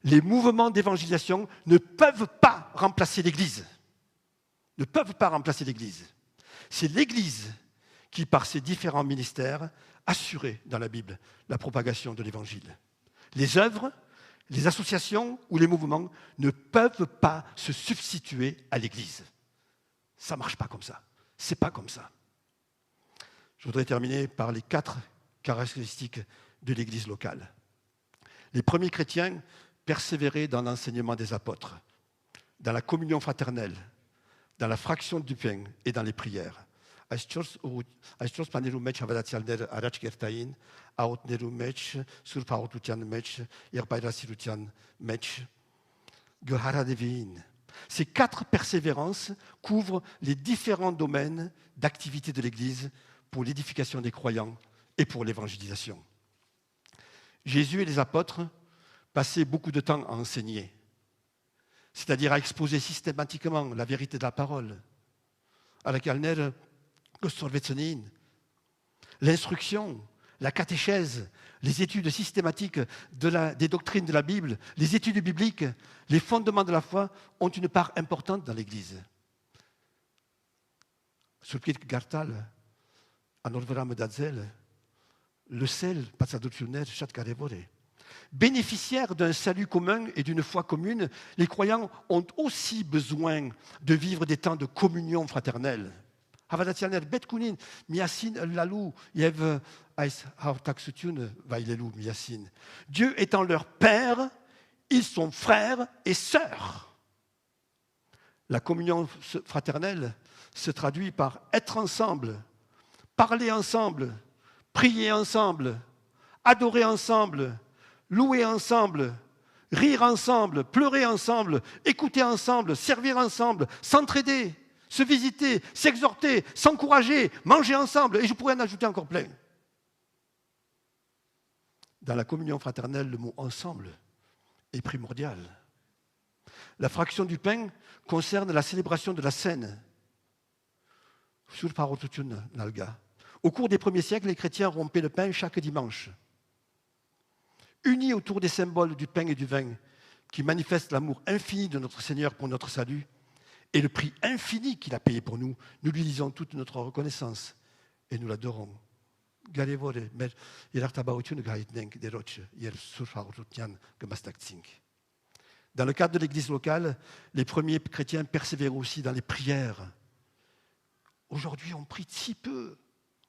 les mouvements d'évangélisation ne peuvent pas remplacer l'Église. Ne peuvent pas remplacer l'Église. C'est l'Église qui, par ses différents ministères, assurait dans la Bible la propagation de l'Évangile. Les œuvres, les associations ou les mouvements ne peuvent pas se substituer à l'Église. Ça ne marche pas comme ça. Ce n'est pas comme ça. Je voudrais terminer par les 4 caractéristiques de l'Église locale. Les premiers chrétiens persévéraient dans l'enseignement des apôtres, dans la communion fraternelle, dans la fraction du pain et dans les prières. Ces 4 persévérances couvrent les différents domaines d'activité de l'Église pour l'édification des croyants et pour l'évangélisation. Jésus et les apôtres passaient beaucoup de temps à enseigner, c'est-à-dire à exposer systématiquement la vérité de la parole. L'instruction, la catéchèse, les études systématiques des doctrines de la Bible, les études bibliques, les fondements de la foi ont une part importante dans l'Église. Le sel, bénéficiaires d'un salut commun et d'une foi commune, les croyants ont aussi besoin de vivre des temps de communion fraternelle. Dieu étant leur Père, ils sont frères et sœurs. La communion fraternelle se traduit par être ensemble, parler ensemble, prier ensemble, adorer ensemble, louer ensemble, rire ensemble, pleurer ensemble, écouter ensemble, servir ensemble, s'entraider, se visiter, s'exhorter, s'encourager, manger ensemble, et je pourrais en ajouter encore plein. Dans la communion fraternelle, le mot « ensemble » est primordial. La fraction du pain concerne la célébration de la scène. Au cours des premiers siècles, les chrétiens rompaient le pain chaque dimanche. Unis autour des symboles du pain et du vin, qui manifestent l'amour infini de notre Seigneur pour notre salut et le prix infini qu'il a payé pour nous, nous lui disons toute notre reconnaissance et nous l'adorons. Dans le cadre de l'Église locale, les premiers chrétiens persévèrent aussi dans les prières. Aujourd'hui, on prie si peu.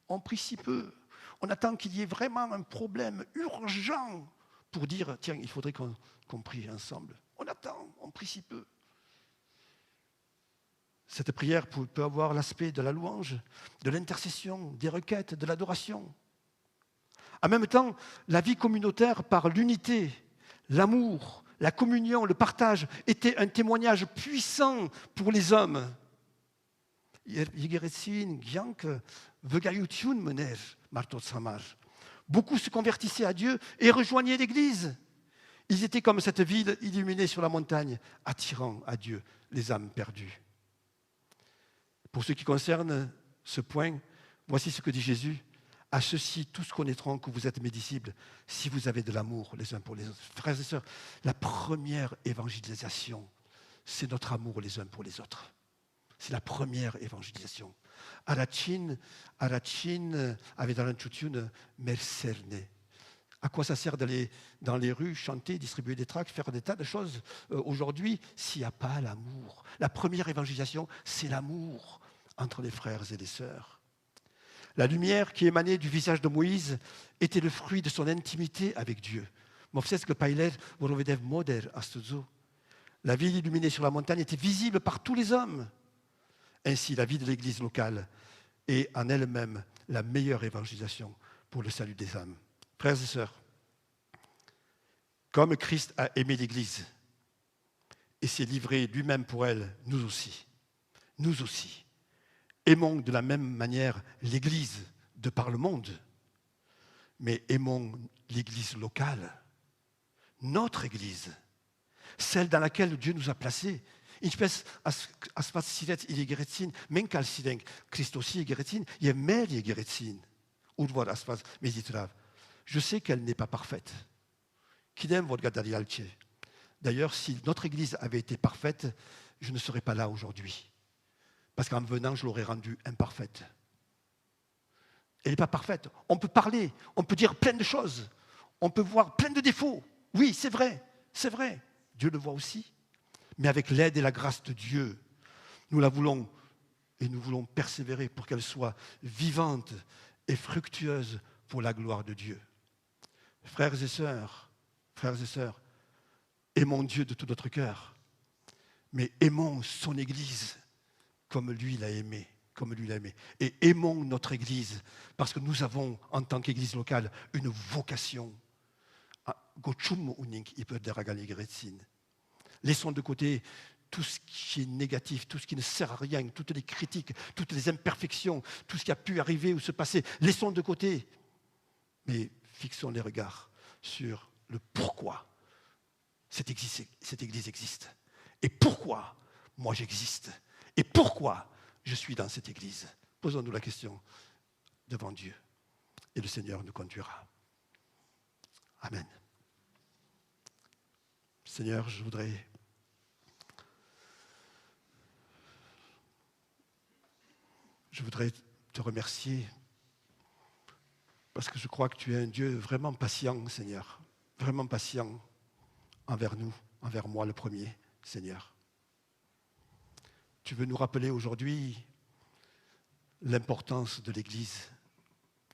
On prie si peu. On attend qu'il y ait vraiment un problème urgent pour dire, tiens, il faudrait qu'on prie ensemble. On attend, on prie si peu. Cette prière peut avoir l'aspect de la louange, de l'intercession, des requêtes, de l'adoration. En même temps, la vie communautaire par l'unité, l'amour, la communion, le partage était un témoignage puissant pour les hommes. Beaucoup se convertissaient à Dieu et rejoignaient l'Église. Ils étaient comme cette ville illuminée sur la montagne, attirant à Dieu les âmes perdues. Pour ce qui concerne ce point, voici ce que dit Jésus. À ceux-ci, tous connaîtront que vous êtes mes disciples si vous avez de l'amour les uns pour les autres. Frères et sœurs, la première évangélisation, c'est notre amour les uns pour les autres. C'est la première évangélisation. Arachin, avedaran chuchun, merserne. À quoi ça sert d'aller dans les rues, chanter, distribuer des tracts, faire des tas de choses aujourd'hui s'il n'y a pas l'amour? La première évangélisation, c'est l'amour entre les frères et les sœurs. La lumière qui émanait du visage de Moïse était le fruit de son intimité avec Dieu. La ville illuminée sur la montagne était visible par tous les hommes. Ainsi, la vie de l'Église locale est en elle-même la meilleure évangélisation pour le salut des âmes. Frères et sœurs, comme Christ a aimé l'Église et s'est livré lui-même pour elle, nous aussi, aimons de la même manière l'Église de par le monde, mais aimons l'Église locale, notre Église, celle dans laquelle Dieu nous a placés. Je sais qu'elle n'est pas parfaite. D'ailleurs, si notre Église avait été parfaite, je ne serais pas là aujourd'hui. Parce qu'en venant, je l'aurais rendue imparfaite. Elle n'est pas parfaite. On peut parler, on peut dire plein de choses, on peut voir plein de défauts. Oui, c'est vrai. Dieu le voit aussi. Mais avec l'aide et la grâce de Dieu, nous la voulons et nous voulons persévérer pour qu'elle soit vivante et fructueuse pour la gloire de Dieu. Frères et sœurs, aimons Dieu de tout notre cœur, mais aimons son Église comme lui l'a aimé. Et aimons notre Église, parce que nous avons, en tant qu'Église locale, une vocation. Laissons de côté tout ce qui est négatif, tout ce qui ne sert à rien, toutes les critiques, toutes les imperfections, tout ce qui a pu arriver ou se passer. Laissons de côté, mais fixons les regards sur le pourquoi cette Église existe. Et pourquoi moi j'existe. Et pourquoi je suis dans cette Église. Posons-nous la question devant Dieu. Et le Seigneur nous conduira. Amen. Seigneur, je voudrais te remercier parce que je crois que tu es un Dieu vraiment patient, Seigneur. Vraiment patient envers nous, envers moi le premier, Seigneur. Tu veux nous rappeler aujourd'hui l'importance de l'Église,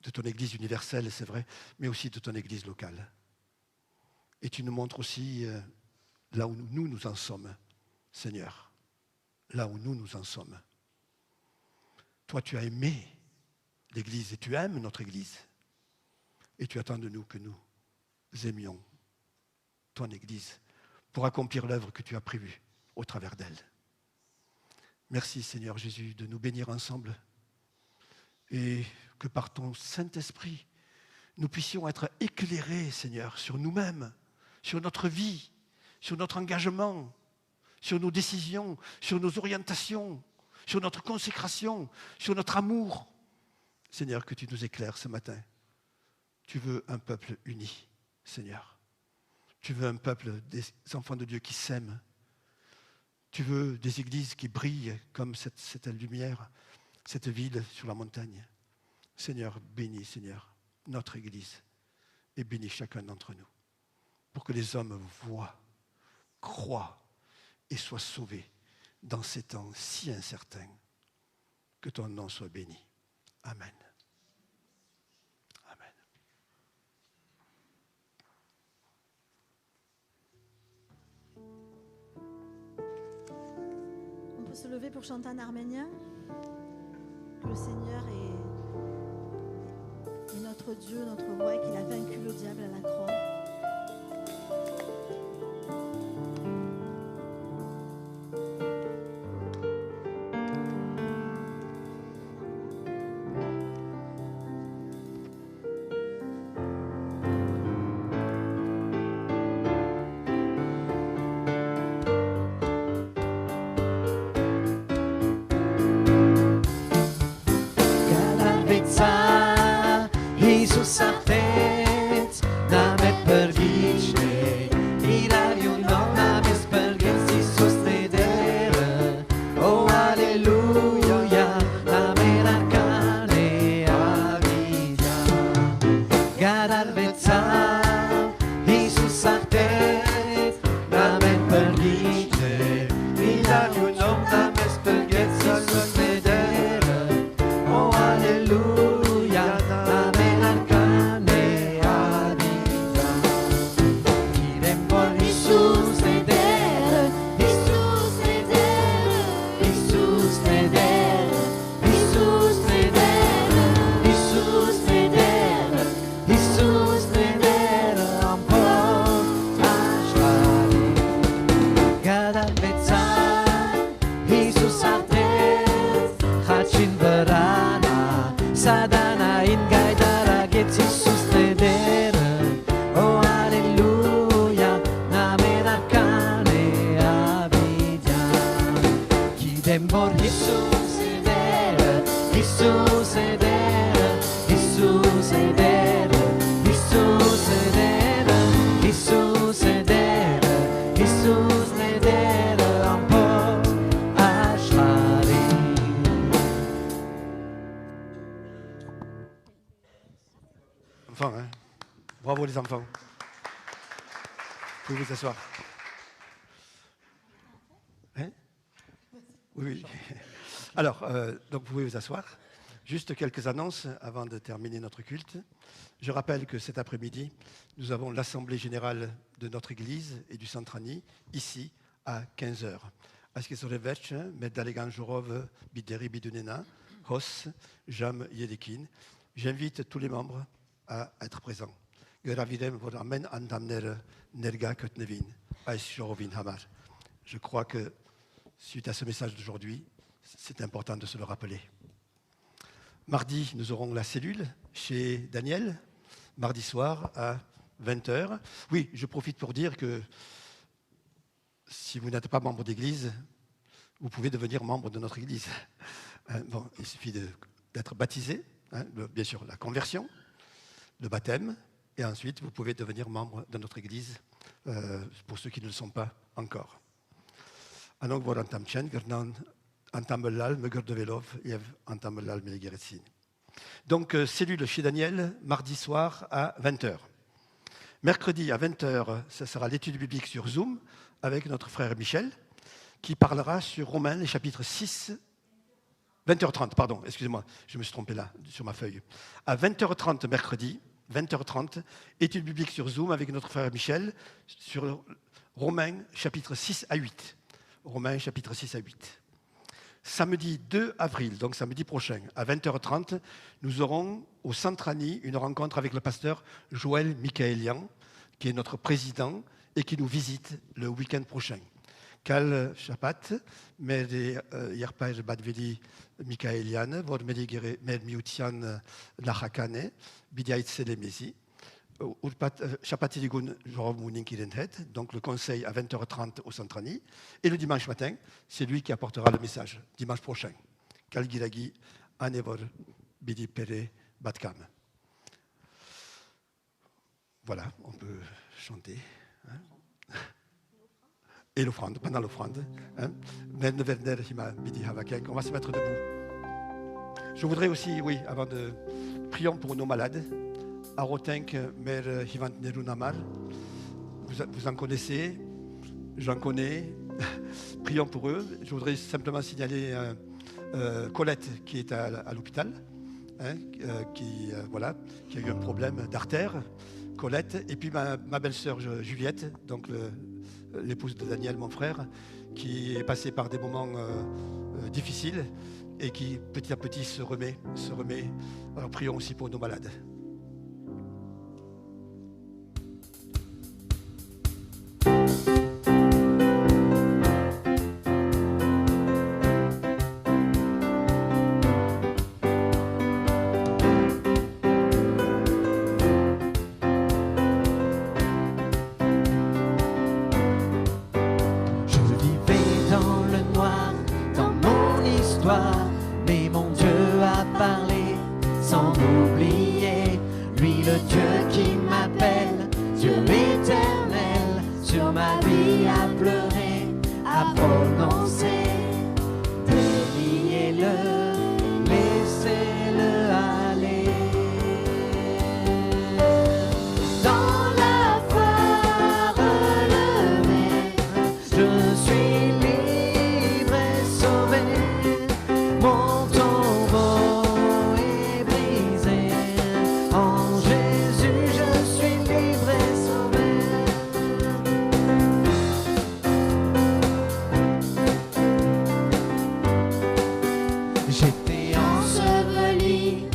de ton Église universelle, c'est vrai, mais aussi de ton Église locale. Et tu nous montres aussi là où nous en sommes, Seigneur, là où nous en sommes. Toi, tu as aimé l'Église et tu aimes notre Église. Et tu attends de nous que nous aimions ton Église pour accomplir l'œuvre que tu as prévue au travers d'elle. Merci Seigneur Jésus de nous bénir ensemble et que par ton Saint-Esprit, nous puissions être éclairés, Seigneur, sur nous-mêmes, sur notre vie, sur notre engagement, sur nos décisions, sur nos orientations, sur notre consécration, sur notre amour. Seigneur, que tu nous éclaires ce matin. Tu veux un peuple uni, Seigneur. Tu veux un peuple des enfants de Dieu qui s'aiment. Tu veux des églises qui brillent comme cette lumière, cette ville sur la montagne. Seigneur, bénis, Seigneur, notre Église et bénis chacun d'entre nous pour que les hommes voient, croient et soient sauvés dans ces temps si incertains. Que ton nom soit béni. Amen. Amen. se lever pour chanter en arménien. Le Seigneur est notre Dieu, notre roi, et qu'il a vaincu le diable à la croix. Iisus a fet, n-ame pergiște, Irariu non ame spărgheți, Iisus ne deră, o aleluia, ame arcane a vida. Gadar veța, Iisus a fet, n-ame pergiște, Irariu non ame spărgheți, Iisus ne deră, o aleluia. Sadana in gaidara gets Iisus ne deră, o aleluia, n-ame arcane a videa. Chidem vor Iisus ne deră, Iisus ne deră, Iisus ne deră, Iisus ne deră, Iisus ne deră, Iisus ne deră, am pot așari. Enfants, hein? Bravo les enfants. Vous pouvez vous asseoir. Hein? Oui, oui. Alors, donc vous pouvez vous asseoir. Juste quelques annonces avant de terminer notre culte. Je rappelle que cet après-midi, nous avons l'Assemblée générale de notre Église et du Centrani, ici, à 15h. Aski se reveče, med delegan Jourov, Bideri Bidunena, Hos, Jam Yedekin. J'invite tous les membres à être présents. Je crois que, suite à ce message d'aujourd'hui, c'est important de se le rappeler. Mardi, nous aurons la cellule chez Daniel, mardi soir à 20h. Oui, je profite pour dire que si vous n'êtes pas membre d'église, vous pouvez devenir membre de notre église. Bon, il suffit d'être baptisé, hein, bien sûr, la conversion, le baptême, et ensuite vous pouvez devenir membre de notre église pour ceux qui ne le sont pas encore. Donc voilà, donc cellule chez Daniel, mardi soir à 20h. Mercredi à 20h, ce sera l'étude biblique sur Zoom avec notre frère Michel, qui parlera sur Romains, les chapitres 6, 20h30, pardon, excusez-moi, je me suis trompé là, sur ma feuille. À 20h30 mercredi, 20h30, étude biblique sur Zoom avec notre frère Michel, sur Romains, chapitres 6 à 8. Romains, chapitres 6 à 8. Samedi 2 avril, donc samedi prochain, à 20h30, nous aurons au Centrani une rencontre avec le pasteur Joël Michaelian, qui est notre président et qui nous visite le week-end prochain. Kal Shapat, med Yerpaj Badveli Michaelian, vod med Miutian Lachakane, Bidiait Selemesi, Chapatiligun Joromounin Kilenhet, donc le conseil à 20h30 au Centrani. Et le dimanche matin, c'est lui qui apportera le message, dimanche prochain. Kal Gilagi, Anevor, Bidi Pere, Batkam. Voilà, on peut chanter. Hein. Et l'offrande, pendant l'offrande. Hein. On va se mettre debout. Je voudrais aussi, oui, avant de... Prions pour nos malades. Arotenk mer hivant nerunamar. Vous en connaissez, j'en connais. Prions pour eux. Je voudrais simplement signaler Colette qui est à l'hôpital, hein, qui a eu un problème d'artère. Colette, et puis ma belle-sœur Juliette, donc l'épouse de Daniel, mon frère, qui est passé par des moments difficiles et qui petit à petit se remet. Alors prions aussi pour nos malades. Mais mon Dieu a parlé sans m'oublier. Lui le Dieu qui m'appelle, Dieu éternel, sur ma vie a pleuré, a prononcé. Déliez-le, laissez-le aller. Dans la foi relevée, je suis libre et sauvé. Mon tombeau est brisé, en Jésus je suis libre et sauvé. J'étais enseveli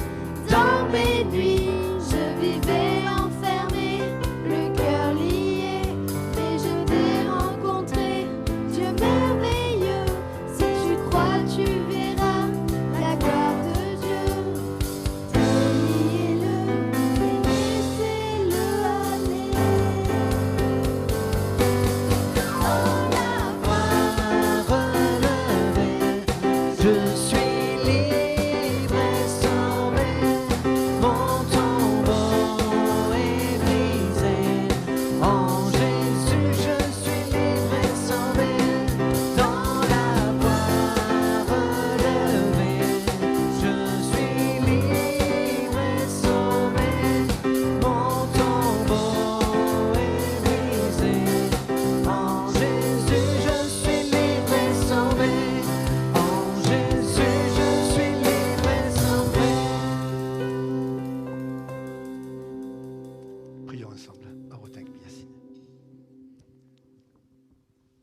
dans mes nuits, je vivais enfermé, le cœur lié, mais je t'ai rencontré, Dieu merveilleux, si tu crois tu verras la gloire de Dieu. Déliez-le et laissez-le aller. Oh la voix relevée, je suis libre et sauvé. Mon tombeau est brisé, en Jésus je suis libre et sauvé. Dans la voie relevée, je suis libre et sauvé. Mon tombeau est brisé, en Jésus je suis libre et sauvé. En Jésus je suis libre et sauvé. Prions ensemble. Arotank Miyasin.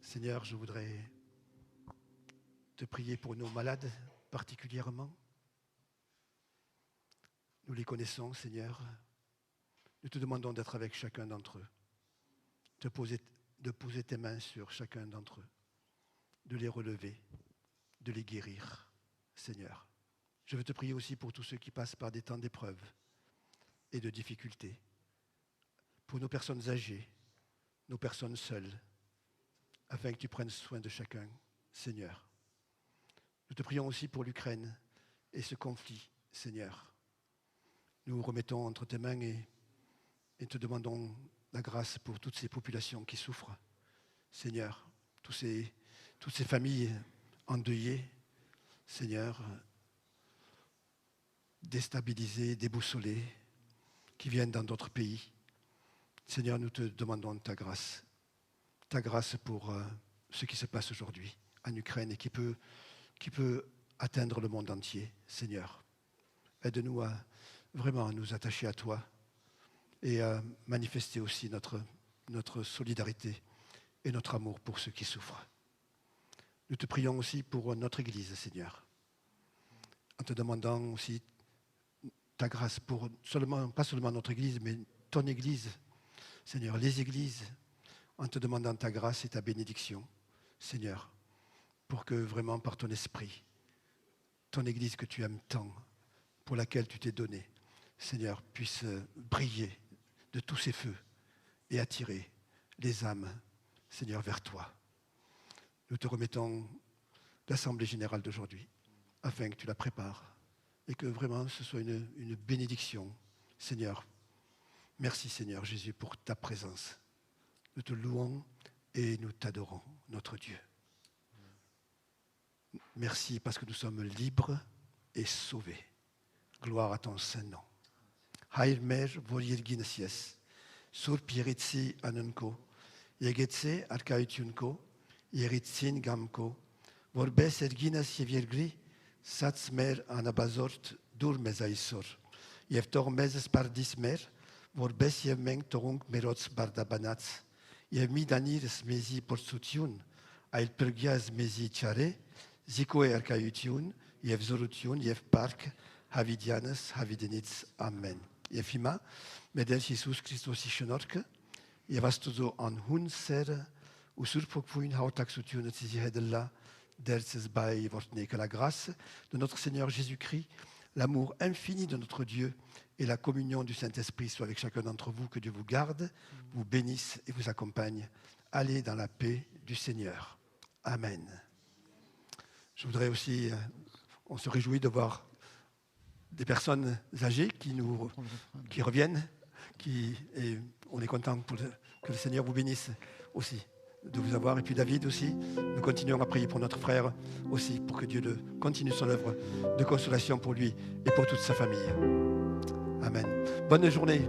Seigneur, je voudrais te prier pour nos malades particulièrement. Nous les connaissons, Seigneur. Nous te demandons d'être avec chacun d'entre eux, de poser tes mains sur chacun d'entre eux, de les relever, de les guérir, Seigneur. Je veux te prier aussi pour tous ceux qui passent par des temps d'épreuve et de difficultés, pour nos personnes âgées, nos personnes seules, afin que tu prennes soin de chacun, Seigneur. Nous te prions aussi pour l'Ukraine et ce conflit, Seigneur. Nous remettons entre tes mains et te demandons la grâce pour toutes ces populations qui souffrent, Seigneur, toutes ces familles endeuillées, Seigneur, déstabilisées, déboussolées, qui viennent dans d'autres pays. Seigneur, nous te demandons ta grâce pour ce qui se passe aujourd'hui en Ukraine et qui peut atteindre le monde entier, Seigneur. Aide-nous à vraiment nous attacher à toi et à manifester aussi notre solidarité et notre amour pour ceux qui souffrent. Nous te prions aussi pour notre Église, Seigneur, en te demandant aussi ta grâce pour pas seulement notre Église, mais ton Église, Seigneur, les Églises, en te demandant ta grâce et ta bénédiction, Seigneur, pour que vraiment par ton esprit, ton Église que tu aimes tant, pour laquelle tu t'es donné, Seigneur, puisse briller de tous ses feux et attirer les âmes, Seigneur, vers toi. Nous te remettons l'Assemblée générale d'aujourd'hui, afin que tu la prépares et que vraiment ce soit une bénédiction, Seigneur. Merci, Seigneur Jésus, pour ta présence. Nous te louons et nous t'adorons, notre Dieu. Merci parce que nous sommes libres et sauvés. Gloire à ton saint nom. Heil mer volirginesies, sur piritsi anunko, yegetse arkaitiunko, yeritsin gamko, vorbes erginas yevirgri, sats mer anabazort dur mesaisor, yevtor meses pardis mer, vorbes yevmeng torung merots bardabanats, yevmi danir smezi portsutiun, Ail pergiaz mezi tchare, ziko e arkayutiun, yev zorutiun, yev park, havidianes, havidenitz, amen. Yefima, medel Jesus Christos ishonorke, yevastozo an hun ser, usurpokpuin hautaxutiun tzizihedella, derces bay vortne, que la grâce de notre Seigneur Jésus-Christ, l'amour infini de notre Dieu et la communion du Saint-Esprit soient avec chacun d'entre vous, que Dieu vous garde, vous bénisse et vous accompagne. Allez dans la paix du Seigneur. Amen. Je voudrais aussi, on se réjouit de voir des personnes âgées qui reviennent, et on est content que le Seigneur vous bénisse aussi de vous avoir. Et puis David aussi, nous continuons à prier pour notre frère aussi, pour que Dieu continue son œuvre de consolation pour lui et pour toute sa famille. Amen. Bonne journée.